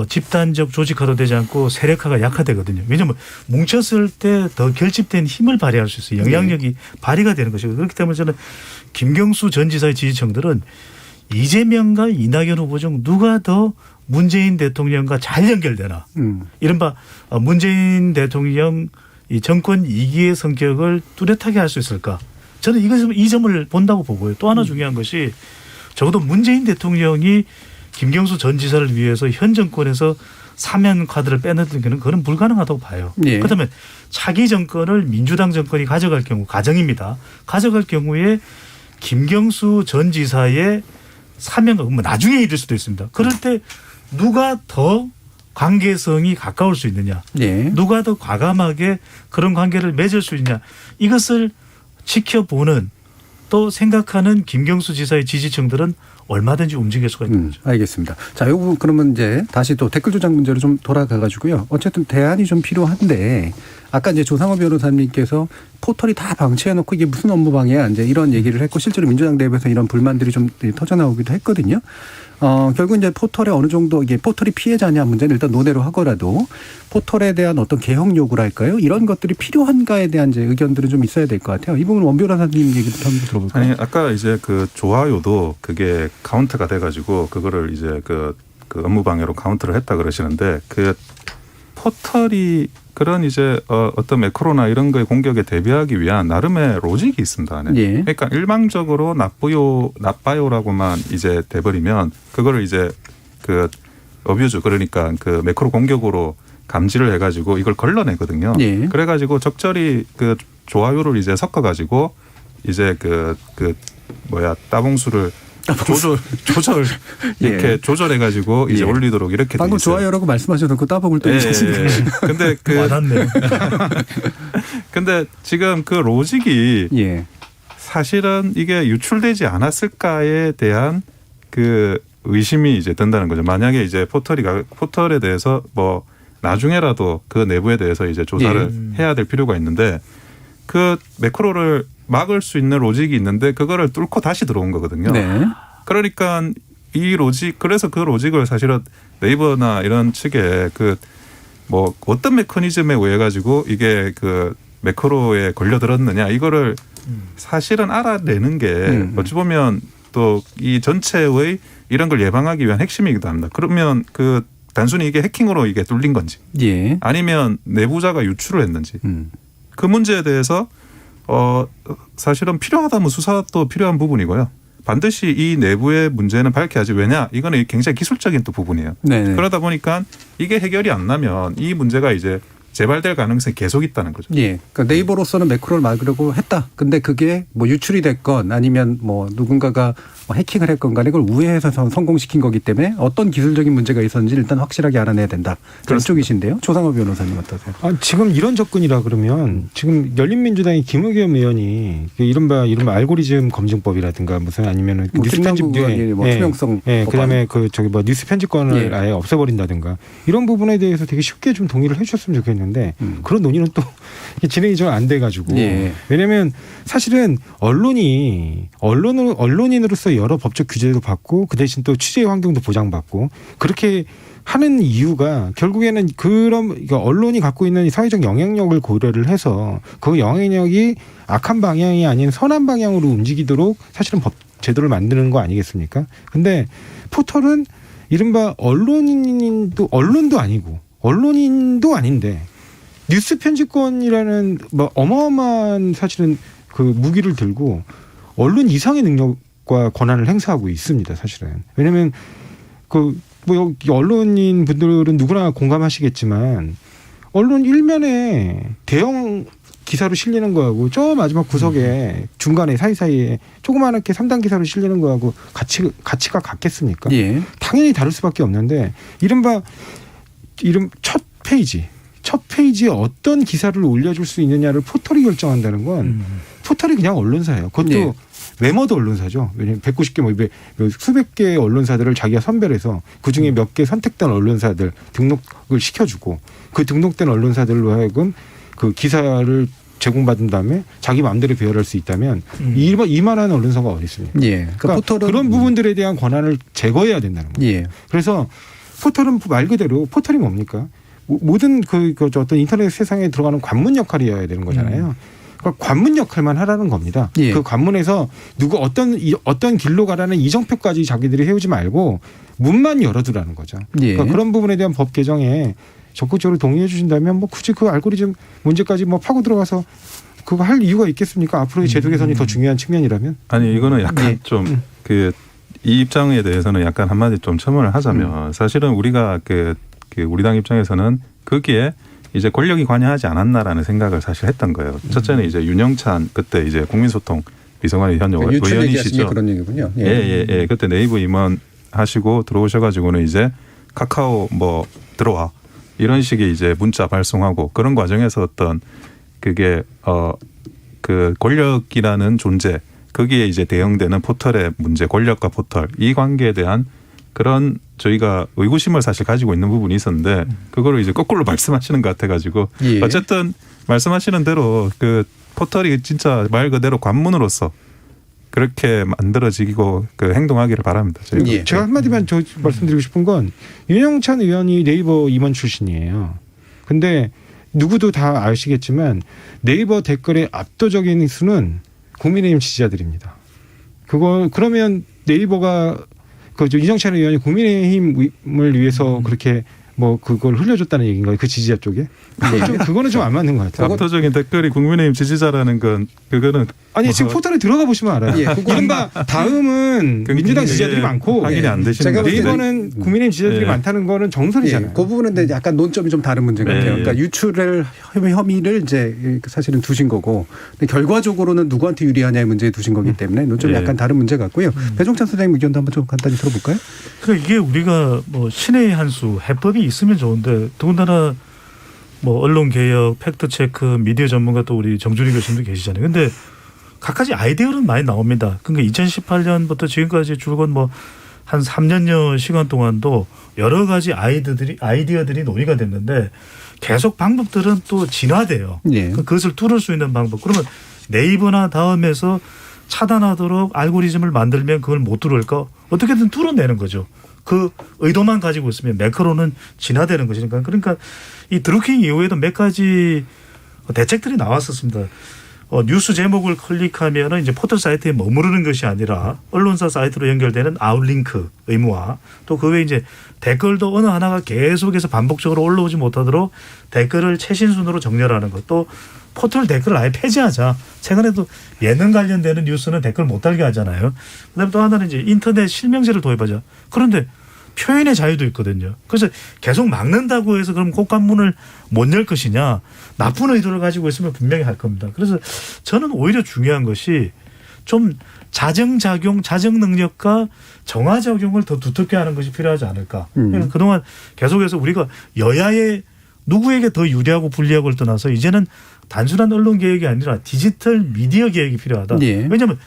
집단적 조직화도 되지 않고 세력화가 약화되거든요. 왜냐하면 뭉쳤을 때 더 결집된 힘을 발휘할 수 있어요. 영향력이 발휘가 되는 것이고 그렇기 때문에 저는 김경수 전 지사의 지지층들은 이재명과 이낙연 후보 중 누가 더 문재인 대통령과 잘 연결되나 이른바 문재인 대통령 이 정권 2기의 성격을 뚜렷하게 할 수 있을까. 저는 이 점을 본다고 보고요. 또 하나 중요한 것이 적어도 문재인 대통령이 김경수 전 지사를 위해서 현 정권에서 사면 카드를 빼내는 그건 불가능하다고 봐요. 그렇다면 차기 정권을 민주당 정권이 가져갈 경우 가정입니다. 가져갈 경우에 김경수 전 지사의 사면가 나중에 이를 수도 있습니다. 그럴 때 누가 더 관계성이 가까울 수 있느냐. 누가 더 과감하게 그런 관계를 맺을 수 있느냐. 이것을 지켜보는 또 생각하는 김경수 지사의 지지층들은 얼마든지 움직일 수가 있는 거죠. 알겠습니다. 자, 요거 그러면 이제 다시 또 댓글 조작 문제로 좀 돌아가가지고요. 어쨌든 대안이 좀 필요한데 아까 이제 조상호 변호사님께서 포털이 다 방치해놓고 이게 무슨 업무 방해야 이제 이런 얘기를 했고 실제로 민주당 내부에서 이런 불만들이 좀 터져나오기도 했거든요. 결국 이제 포털에 어느 정도 이게 포털이 피해자냐 문제는 일단 논외로 하더라도 포털에 대한 어떤 개혁 요구랄까요? 이런 것들이 필요한가에 대한 이제 의견들은 좀 있어야 될 것 같아요. 이 부분 원 변호사님 얘기부터 한번 들어볼까요? 아니 아까 이제 그 좋아요도 그게 카운트가 돼가지고 그거를 이제 그 업무 방해로 카운트를 했다 그러시는데 그 포털이 그런 이제 어떤 매크로나 이런 거의 공격에 대비하기 위한 나름의 로직이 있습니다. 그러니까 일방적으로 나빠요라고만 이제 돼버리면 그거를 이제 그 어뷰즈 그러니까 그 매크로 공격으로 감지를 해가지고 이걸 걸러내거든요. 그래가지고 적절히 그 좋아요를 이제 섞어가지고 이제 따봉수를 조절 이렇게 조절해가지고 이제 올리도록 이렇게 방금 좋아요라고 말씀하셔도 그 따봉을 또 근데 와닿네요. 근데 지금 그 로직이 사실은 이게 유출되지 않았을까에 대한 그 의심이 이제 든다는 거죠. 만약에 이제 포털에 대해서 뭐 나중에라도 그 내부에 대해서 이제 조사를 해야 될 필요가 있는데 그 매크로를 막을 수 있는 로직이 있는데 그거를 뚫고 다시 들어온 거거든요. 그러니까 그래서 그 로직을 사실은 네이버나 이런 측에 뭐 어떤 메커니즘에 의해 가지고 이게 그 매크로에 걸려들었느냐 이거를 사실은 알아내는 게 어찌 보면 또 이 전체의 이런 걸 예방하기 위한 핵심이기도 합니다. 그러면 단순히 이게 해킹으로 이게 뚫린 건지 아니면 내부자가 유출을 했는지 그 문제에 대해서 사실은 필요하다면 수사도 필요한 부분이고요. 반드시 이 내부의 문제는 밝혀야지. 왜냐? 이거는 굉장히 기술적인 또 부분이에요. 그러다 보니까 이게 해결이 안 나면 이 문제가 이제 재발될 가능성이 계속 있다는 거죠. 예. 그러니까 네이버로서는 매크로를 막으려고 했다. 근데 그게 뭐 유출이 됐건 아니면 뭐 누군가가 해킹을 했건 간에 그걸 우회해서 성공시킨 거기 때문에 어떤 기술적인 문제가 있었는지 일단 확실하게 알아내야 된다. 그런 쪽이신데요. 조상호 변호사님 어떠세요? 지금 이런 접근이라 그러면 지금 열린민주당의 김의겸 의원이 이른바 알고리즘 검증법이라든가 무슨 아니면은 뉴스 편집권, 뭐 투명성, 그다음에 뭐 뉴스 편집권을 아예 없애버린다든가 이런 부분에 대해서 되게 쉽게 좀 동의를 해주셨으면 좋겠는데 그런 논의는 또 진행이 좀 안 돼가지고 왜냐하면 사실은 언론인으로서 여러 법적 규제도 받고 그 대신 또 취재 환경도 보장받고 그렇게 하는 이유가 결국에는 그러니까 언론이 갖고 있는 사회적 영향력을 고려를 해서 그 영향력이 악한 방향이 아닌 선한 방향으로 움직이도록 사실은 법 제도를 만드는 거 아니겠습니까? 근데 포털은 이른바 언론도 아니고 언론인도 아닌데 뉴스 편집권이라는 뭐 어마어마한 사실은 그 무기를 들고 언론 이상의 능력과 권한을 행사하고 있습니다. 사실은 왜냐하면 뭐 언론인 분들은 누구나 공감하시겠지만 언론 일면에 대형 기사로 실리는 거하고 저 마지막 구석에 중간에 사이사이에 조그맣게 3단 기사로 실리는 거하고 가치가 같겠습니까? 예. 당연히 다를 수밖에 없는데 이른바 첫 페이지에 어떤 기사를 올려줄 수 있느냐를 포털이 결정한다는 건 포털이 그냥 언론사예요. 그것도 메머드 언론사죠. 왜냐하면 190개 수백 개의 언론사들을 자기가 선별해서 그중에 몇 개 선택된 언론사들 등록을 시켜주고 그 등록된 언론사들로 하여금 그 기사를 제공받은 다음에 자기 마음대로 배열할 수 있다면 이만한 언론사가 어디 있습니까? 그러니까 포털은 그런 부분들에 대한 권한을 제거해야 된다는 거예요. 그래서 포털은 말 그대로 포털이 뭡니까? 모든 그 어떤 인터넷 세상에 들어가는 관문 역할이어야 되는 거잖아요. 그러니까 관문 역할만 하라는 겁니다. 그 관문에서 어떤 길로 가라는 이정표까지 자기들이 해오지 말고 문만 열어두라는 거죠. 그러니까 그런 부분에 대한 법 개정에 적극적으로 동의해 주신다면 뭐 굳이 그 알고리즘 문제까지 뭐 파고 들어가서 그거 할 이유가 있겠습니까? 앞으로의 제도 개선이 더 중요한 측면이라면. 아니 이거는 약간 좀 이 입장에 대해서는 약간 한마디 좀 첨언을 하자면 사실은 우리가 우리 당 입장에서는 거기에 이제 권력이 관여하지 않았나라는 생각을 사실 했던 거예요. 첫째는 이제 윤영찬 그때 이제 국민소통 비서관의 현 의원이시죠. 그런 얘기군요. 예. 그때 네이버 임원 하시고 들어오셔가지고는 이제 카카오 뭐 들어와 이런 식의 이제 문자 발송하고 그런 과정에서 어떤 그게 그 권력이라는 존재 거기에 이제 대응되는 포털의 문제, 권력과 포털 이 관계에 대한 그런 저희가 의구심을 사실 가지고 있는 부분이 있었는데 그거를 이제 거꾸로 말씀하시는 것 같아가지고 어쨌든 말씀하시는 대로 그 포털이 진짜 말 그대로 관문으로서 그렇게 만들어지고 행동하기를 바랍니다. 제가 한마디만 말씀드리고 싶은 건 윤영찬 의원이 네이버 임원 출신이에요. 근데 누구도 다 아시겠지만 네이버 댓글의 압도적인 수는 국민의힘 지지자들입니다. 그러면 네이버가 윤영찬 의원이 국민의힘을 위해서 그렇게 뭐 그걸 흘려줬다는 얘기인가요? 그 지지자 쪽에? 그거는 좀 안 맞는 것 같아요. 압도적인 댓글이 국민의힘 지지자라는 건 그거는 아니 지금 포털에 들어가 보시면 알아요. 이른바 다음은 민주당 지지자들이 많고 확인이 안 되시는 거예요. 네이버는 국민의힘 지지자들이 많다는 거는 정설이잖아요. 그 부분은 약간 논점이 좀 다른 문제 같아요. 그러니까 유출을 혐의를 이제 사실은 두신 거고 근데 결과적으로는 누구한테 유리하냐의 문제에 두신 거기 때문에 논점이 약간 다른 문제 같고요. 배종찬 소장님 의견도 한번 좀 간단히 들어볼까요? 그러니까 이게 우리가 뭐 신의 한 수 해법이 있으면 좋은데 더군다나 뭐 언론개혁, 팩트체크, 미디어 전문가 또 우리 정준희 교수님도 계시잖아요. 근데 각가지 아이디어는 많이 나옵니다. 그러니까 2018년부터 지금까지 줄곧 뭐 한 3년여 시간 동안도 여러 가지 아이디어들이 논의가 됐는데 계속 방법들은 또 진화돼요. 그것을 뚫을 수 있는 방법. 그러면 네이버나 다음에서 차단하도록 알고리즘을 만들면 그걸 못 뚫을까? 어떻게든 뚫어내는 거죠. 그 의도만 가지고 있으면 매크로는 진화되는 것이니까. 그러니까 이 드루킹 이후에도 몇 가지 대책들이 나왔었습니다. 뉴스 제목을 클릭하면 이제 포털 사이트에 머무르는 것이 아니라 언론사 사이트로 연결되는 아웃링크 의무화 또 그 외에 이제 댓글도 어느 하나가 계속해서 반복적으로 올라오지 못하도록 댓글을 최신 순으로 정렬하는 것 또 포털 댓글을 아예 폐지하자. 최근에도 예능 관련되는 뉴스는 댓글 못 달게 하잖아요. 그다음에 또 하나는 이제 인터넷 실명제를 도입하자. 그런데 표현의 자유도 있거든요. 그래서 계속 막는다고 해서 그럼 꽃관문을 못 열 것이냐. 나쁜 의도를 가지고 있으면 분명히 할 겁니다. 그래서 저는 오히려 중요한 것이 좀 자정작용, 자정능력과 정화작용을 더 두텁게 하는 것이 필요하지 않을까. 그동안 계속해서 우리가 여야의 누구에게 더 유리하고 불리하고를 떠나서 이제는 단순한 언론 개혁이 아니라 디지털 미디어 개혁이 필요하다. 예. 왜냐하면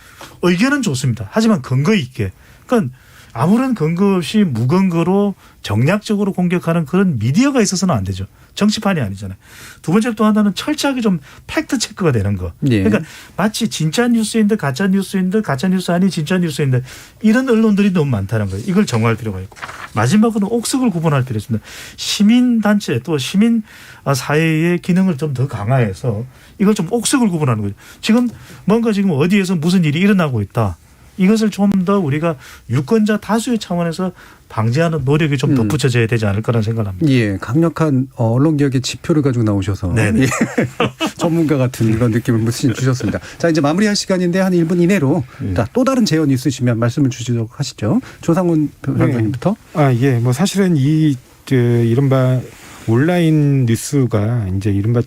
의견은 좋습니다. 하지만 근거 있게. 그러니까 아무런 근거 없이 무근거로 정략적으로 공격하는 그런 미디어가 있어서는 안 되죠. 정치판이 아니잖아요. 두 번째로 또 하나는 철저하게 좀 팩트 체크가 되는 거. 예. 그러니까 마치 진짜 뉴스인 듯 가짜 뉴스인 듯 가짜 뉴스 아닌 진짜 뉴스인 듯 이런 언론들이 너무 많다는 거예요. 이걸 정할 필요가 있고. 마지막으로 옥석을 구분할 필요가 있습니다. 시민단체 또 시민 사회의 기능을 좀 더 강화해서 이걸 좀 옥석을 구분하는 거죠. 지금 뭔가 지금 어디에서 무슨 일이 일어나고 있다. 이것을 좀 더 우리가 유권자 다수의 차원에서 방지하는 노력이 좀 덧붙여져야 되지 않을까라는 생각을 합니다. 예, 강력한 언론 개혁의 지표를 가지고 나오셔서 예. 전문가 같은 그런 느낌을 주셨습니다. 자, 이제 마무리할 시간인데 한 1분 이내로 자, 또 다른 제언 있으시면 말씀을 주시도록 하시죠. 조상훈 변호사님부터. 예, 뭐 사실은 이른바 온라인 뉴스가 이제 이른바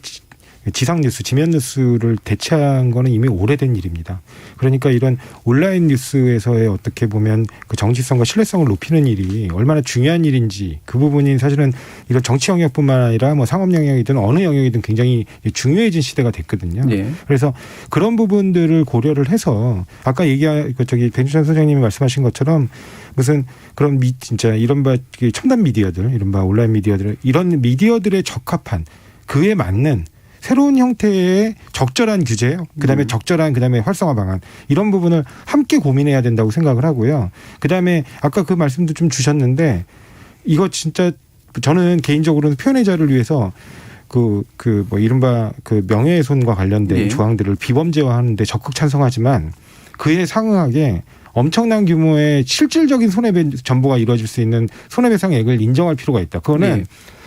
지상 뉴스, 지면 뉴스를 대체한 거는 이미 오래된 일입니다. 그러니까 이런 온라인 뉴스에서의 어떻게 보면 그 정치성과 신뢰성을 높이는 일이 얼마나 중요한 일인지 그 부분이 사실은 이런 정치 영역뿐만 아니라 뭐 상업 영역이든 어느 영역이든 굉장히 중요해진 시대가 됐거든요. 예. 그래서 그런 부분들을 고려를 해서 아까 백준찬 소장님이 말씀하신 것처럼 무슨 그런 진짜 이른바 첨단 미디어들, 이른바 온라인 미디어들 이런 미디어들에 적합한 그에 맞는 새로운 형태의 적절한 규제, 그다음에 적절한 그다음에 활성화 방안 이런 부분을 함께 고민해야 된다고 생각을 하고요. 그다음에 아까 그 말씀도 좀 주셨는데 이거 진짜 저는 개인적으로는 표현의 자유를 위해서 뭐 이른바 그 명예훼손과 관련된 조항들을 비범죄화하는데 적극 찬성하지만 그에 상응하게 엄청난 규모의 실질적인 손해배상이 이루어질 수 있는 손해배상액을 인정할 필요가 있다. 그거는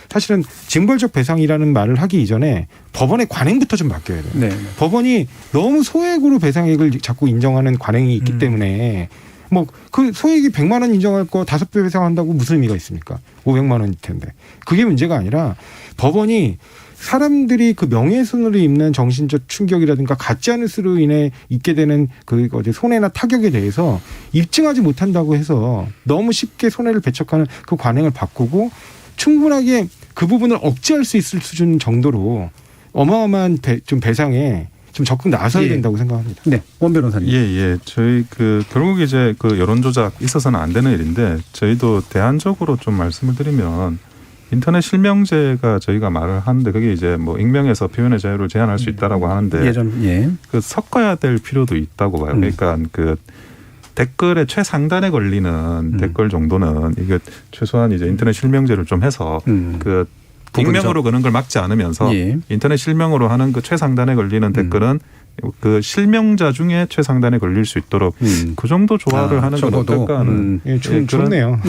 사실은 징벌적 배상이라는 말을 하기 이전에 법원의 관행부터 좀 바뀌어야 돼요. 네. 법원이 너무 소액으로 배상액을 자꾸 인정하는 관행이 있기 때문에 뭐 그 소액이 100만 원 인정할 거 5배 배상한다고 무슨 의미가 있습니까? 500만 원일 텐데. 그게 문제가 아니라 법원이 사람들이 그 명예훼손으로 입는 정신적 충격이라든가 가짜뉴스로 인해 있게 되는 그 손해나 타격에 대해서 입증하지 못한다고 해서 너무 쉽게 손해를 배척하는 그 관행을 바꾸고 충분하게 그 부분을 억제할 수 있을 수준 정도로 어마어마한 좀 배상에 좀 적극 나서야 된다고 생각합니다. 네, 원 변호사님. 예. 저희 결국 이제 여론 조작 있어서는 안 되는 일인데 저희도 대안적으로 좀 말씀을 드리면 인터넷 실명제가 저희가 말을 하는데 그게 이제 뭐 익명에서 표현의 자유를 제한할 수 있다라고 하는데 섞어야 될 필요도 있다고 봐요. 그러니까 댓글의 최상단에 걸리는 댓글 정도는 이게 최소한 이제 인터넷 실명제를 좀 해서 익명으로 그런 걸 막지 않으면서 인터넷 실명으로 하는 그 최상단에 걸리는 댓글은 그 실명자 중에 최상단에 걸릴 수 있도록 그 정도 조화를 하는 건 어떨까 하는 좋네요.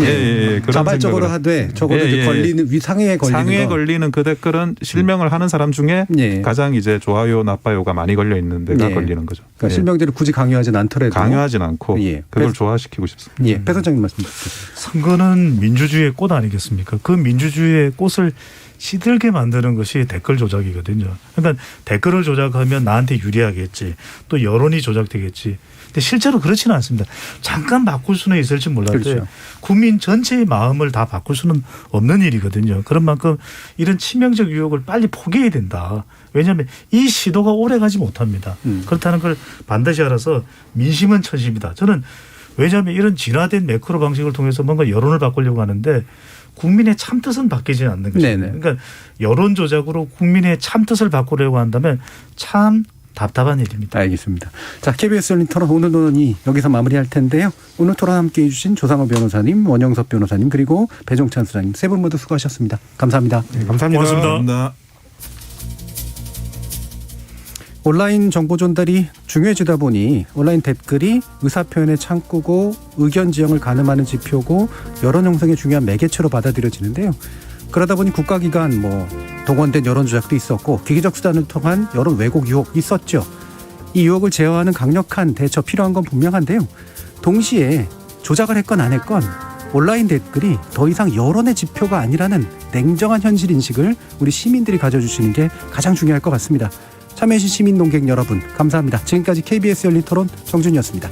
자발적으로 하되 적어도 걸리는 상위에 걸리는 그 댓글은 실명을 하는 사람 중에 가장 이제 좋아요 나빠요가 많이 걸려 있는 데가 걸리는 거죠. 그러니까 실명제를 굳이 강요하진 않더라도 강요하진 않고 그걸 조화시키고 싶습니다. 배 소장님 말씀 주시죠. 선거는 민주주의의 꽃 아니겠습니까? 그 민주주의의 꽃을 시들게 만드는 것이 댓글 조작이거든요. 그러니까 댓글을 조작하면 나한테 유리하겠지. 또 여론이 조작되겠지. 근데 실제로 그렇지는 않습니다. 잠깐 바꿀 수는 있을지 몰라도 국민 전체의 마음을 다 바꿀 수는 없는 일이거든요. 그런 만큼 이런 치명적 유혹을 빨리 포기해야 된다. 왜냐하면 이 시도가 오래 가지 못합니다. 그렇다는 걸 반드시 알아서 민심은 천심이다. 저는 왜냐하면 이런 진화된 매크로 방식을 통해서 뭔가 여론을 바꾸려고 하는데 국민의 참뜻은 바뀌지 않는 것입니다. 그러니까 여론 조작으로 국민의 참뜻을 바꾸려고 한다면 참 답답한 일입니다. 알겠습니다. 자, KBS 열린 토론 오늘 논의 여기서 마무리할 텐데요. 오늘 토론 함께해 주신 조상호 변호사님, 원영섭 변호사님 그리고 배종찬 수장님 세 분 모두 수고하셨습니다. 감사합니다. 감사합니다. 고맙습니다. 온라인 정보 전달이 중요해지다 보니 온라인 댓글이 의사표현의 창구고 의견 지형을 가늠하는 지표고 여론 형성에 중요한 매개체로 받아들여지는데요. 그러다 보니 국가기관 동원된 여론 조작도 있었고 기계적 수단을 통한 여론 왜곡 유혹 있었죠. 이 유혹을 제어하는 강력한 대처 필요한 건 분명한데요. 동시에 조작을 했건 안 했건 온라인 댓글이 더 이상 여론의 지표가 아니라는 냉정한 현실 인식을 우리 시민들이 가져주시는 게 가장 중요할 것 같습니다. 참여해주신 시민 농객 여러분 감사합니다. 지금까지 KBS 열린 토론 정준이었습니다.